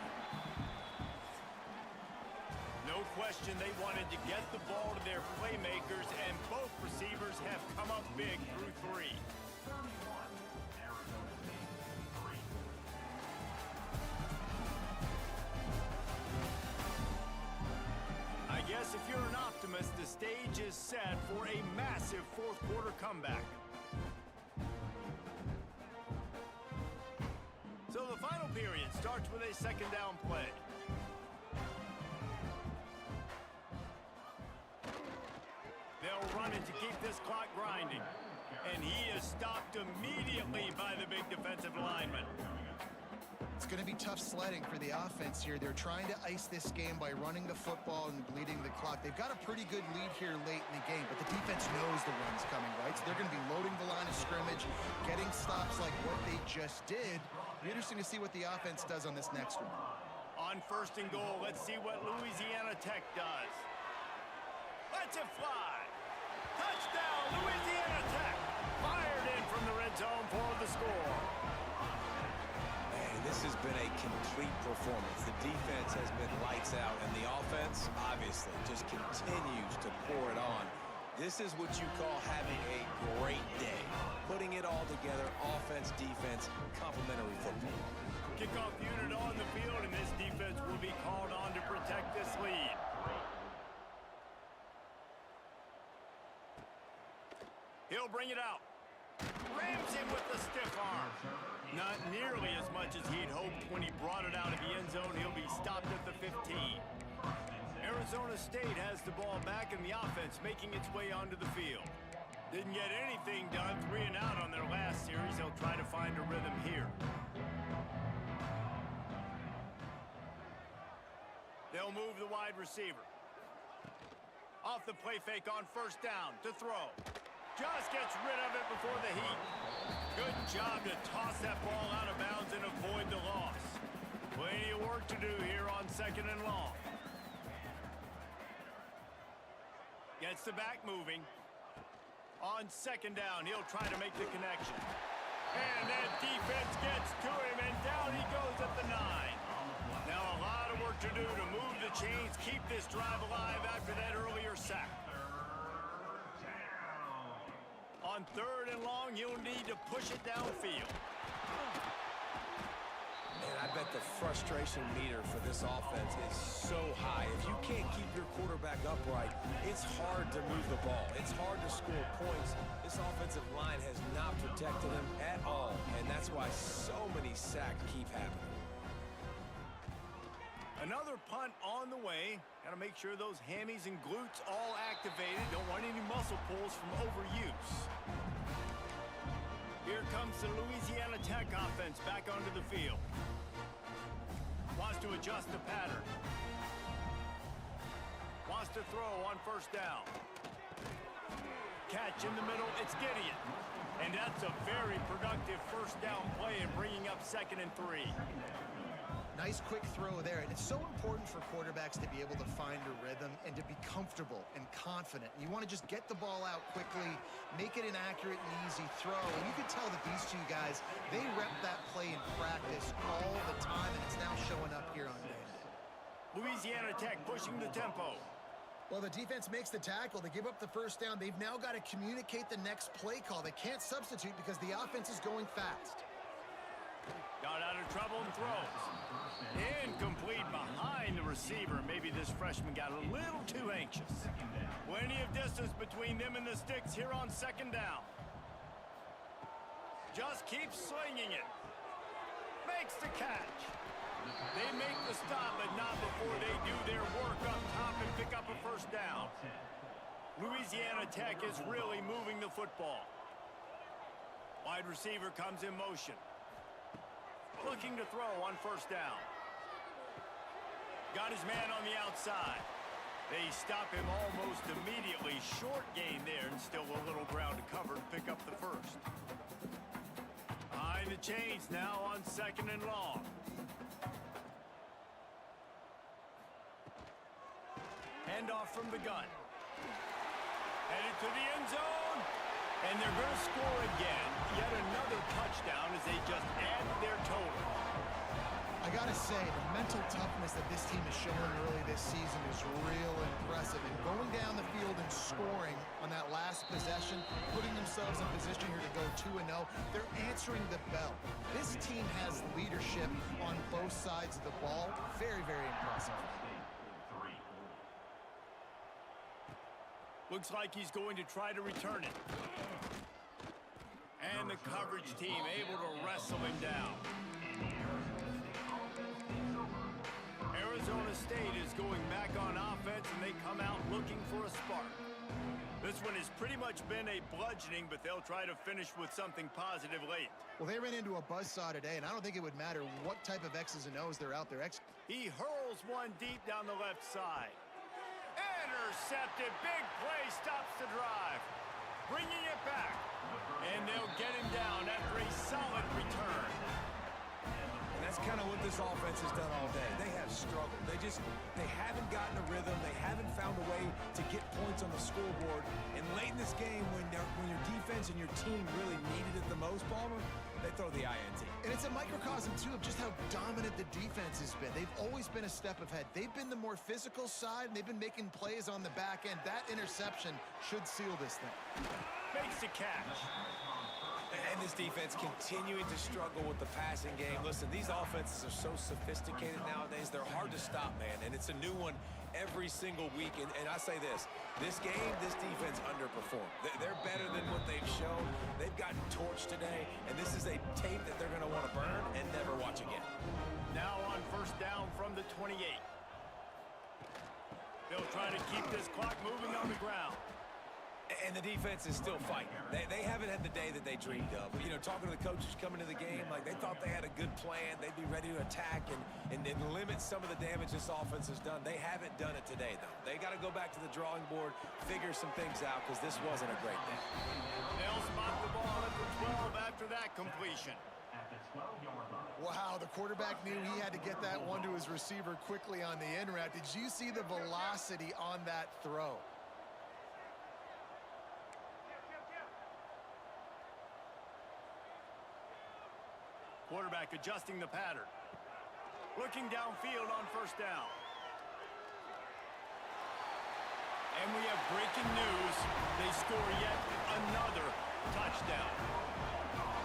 No question they wanted to get the ball to their playmakers, and both receivers have come up big through 3. I guess if you're an optimist, the stage is set for a massive fourth quarter comeback. So the final period starts with a second down play. They'll run it to keep this clock grinding. And he is stopped immediately by the big defensive lineman. It's going to be tough sledding for the offense here. They're trying to ice this game by running the football and bleeding the clock. They've got a pretty good lead here late in the game, but the defense knows the run's coming, right? So they're going to be loading the line of scrimmage, getting stops like what they just did. It'll be interesting to see what the offense does on this next one. On first and goal, let's see what Louisiana Tech does. Lets it fly. Touchdown, Louisiana Tech. Fired in from the red zone for the score. Man, this has been a complete performance. The defense has been lights out, and the offense, obviously, just continues to pour it on. This is what you call having a great day. Putting it all together, offense, defense, complementary football. Kickoff unit on the field, and this defense will be called on to protect this lead. He'll bring it out. Rams him with the stiff arm. Not nearly as much as he'd hoped when he brought it out of the end zone. He'll be stopped at the 15. Arizona State has the ball back, and the offense making its way onto the field. Didn't get anything done, 3 and out on their last series. They'll try to find a rhythm here. They'll move the wide receiver. Off the play fake on first down to throw. Just gets rid of it before the heat. Good job to toss that ball out of bounds and avoid the loss. Plenty of work to do here on second and long. Gets the back moving. On second down, he'll try to make the connection. And that defense gets to him, and down he goes at the 9. Now a lot of work to do to move the chains, keep this drive alive after that earlier sack. On third and long, you'll need to push it downfield. Man, I bet the frustration meter for this offense is so high. If you can't keep your quarterback upright, it's hard to move the ball. It's hard to score points. This offensive line has not protected him at all, and that's why so many sacks keep happening. Another punt on the way. Got to make sure those hammies and glutes all activated. Don't want any muscle pulls from overuse. Here comes the Louisiana Tech offense back onto the field. Wants to adjust the pattern. Wants to throw on first down. Catch in the middle, it's Gideon. And that's a very productive first down play in bringing up 2nd and 3. Nice quick throw there, and it's so important for quarterbacks to be able to find a rhythm and to be comfortable and confident. You want to just get the ball out quickly, make it an accurate and easy throw, and you can tell that these two guys, they rep that play in practice all the time, and it's now showing up here on game day. Louisiana Tech pushing the tempo. Well, the defense makes the tackle. They give up the first down. They've now got to communicate the next play call. They can't substitute because the offense is going fast. Got out of trouble and throws. Incomplete behind the receiver. Maybe this freshman got a little too anxious. Plenty of distance between them and the sticks here on second down. Just keeps slinging it. Makes the catch. They make the stop, but not before they do their work up top and pick up a first down. Louisiana Tech is really moving the football. Wide receiver comes in motion. Looking to throw on first down. Got his man on the outside. They stop him almost immediately. Short gain there, and still a little ground to cover to pick up the first. trying to change now on 2nd and long. Handoff from the gun. Headed to the end zone. And they're going to score again. Yet another touchdown as they just add their total. I got to say, the mental toughness that this team is showing early this season is real impressive. And going down the field and scoring on that last possession, putting themselves in position here to go 2-0, they're answering the bell. This team has leadership on both sides of the ball. Very, very impressive. Looks like he's going to try to return it. And the coverage team able to wrestle him down. Arizona State is going back on offense, and they come out looking for a spark. This one has pretty much been a bludgeoning, but they'll try to finish with something positive late. Well, they ran into a buzzsaw today, and I don't think it would matter what type of X's and O's they're out there. He hurls one deep down the left side. Intercepted. Big play stops the drive. Bringing it back. And they'll get him down after a solid return. And that's kind of what this offense has done all day. They have struggled. They haven't gotten a rhythm. They haven't found a way to get points on the scoreboard. And late in this game, when your defense and your team really needed it the most, Palmer, they throw the INT. And it's a microcosm, too, of just how dominant the defense has been. They've always been a step ahead. They've been the more physical side, and they've been making plays on the back end. That interception should seal this thing. Makes a catch. And this defense continuing to struggle with the passing game. Listen, these offenses are so sophisticated nowadays. They're hard to stop, man, and it's a new one every single week. And I say this game, this defense underperformed. They're better than what they've shown. They've gotten torched today, and this is a tape that they're going to want to burn and never watch again. Now on 1st down from the 28. They'll try to keep this clock moving on the ground. And the defense is still fighting. They haven't had the day that they dreamed of. You know, talking to the coaches coming to the game, like they thought they had a good plan. They'd be ready to attack and limit some of the damage this offense has done. They haven't done it today, though. They got to go back to the drawing board, figure some things out, because this wasn't a great day. They'll spot the ball at the 12 after that completion. Wow, the quarterback knew he had to get that one to his receiver quickly on the in route. Did you see the velocity on that throw? Quarterback adjusting the pattern. Looking downfield on 1st down. And we have breaking news. They score yet another touchdown.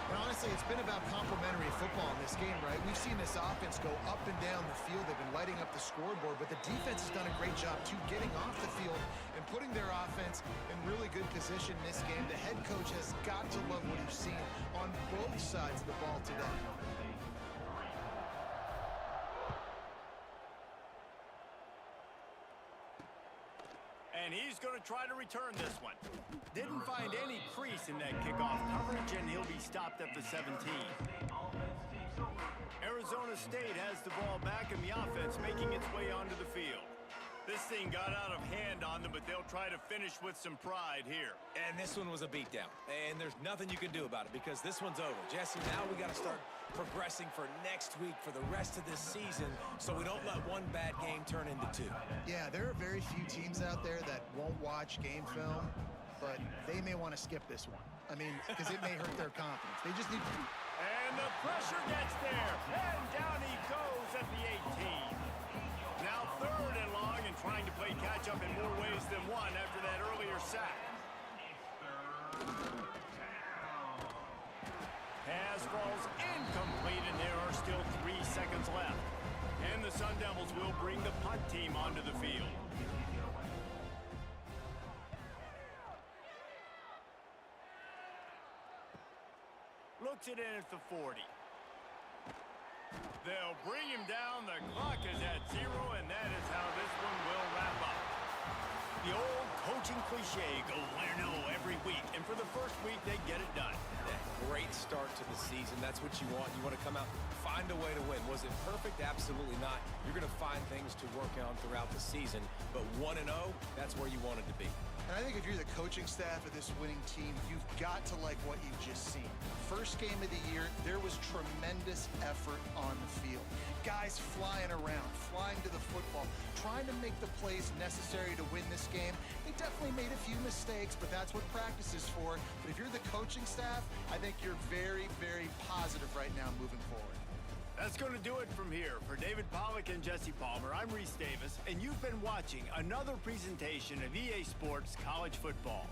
And honestly, it's been about complementary football in this game, right? We've seen this offense go up and down the field. They've been lighting up the scoreboard, but the defense has done a great job, too, getting off the field and putting their offense in really good position in this game. The head coach has got to love what he's seen on both sides of the ball today. And he's going to try to return this one. Didn't find any crease in that kickoff coverage, and he'll be stopped at the 17. Arizona State has the ball back, and the offense making its way onto the field. This thing got out of hand on them, but they'll try to finish with some pride here. And this one was a beatdown. And there's nothing you can do about it because this one's over. Jesse, now we got to start progressing for next week for the rest of this season so we don't let one bad game turn into two. Yeah, there are very few teams out there that won't watch game film, but they may want to skip this one. I mean, because it may hurt their confidence. They just need to... And the pressure gets there. And down he goes at the 18. Now 3rd and long and trying to play catch-up in more ways than one after that earlier sack. Pass falls incomplete, and there are still 3 seconds left. And the Sun Devils will bring the punt team onto the field. Looks it in at the 40. They'll bring him down. The clock is at 0, and that is how this one will wrap up. The old coaching cliche, go win or every week. And for the first week, they get it done. Great start to the season. That's what you want. You want to come out, find a way to win. Was it perfect? Absolutely not. You're going to find things to work on throughout the season. But 1-0, that's where you wanted to be. And I think if you're the coaching staff of this winning team, you've got to like what you've just seen. First game of the year, there was tremendous effort on the field. Guys flying around, flying to the football, trying to make the plays necessary to win this game. They definitely made a few mistakes, but that's what practice is for. But if you're the coaching staff, I think you're very, very positive right now moving forward. That's going to do it from here. For David Pollack and Jesse Palmer, I'm Reese Davis, and you've been watching another presentation of EA Sports College Football.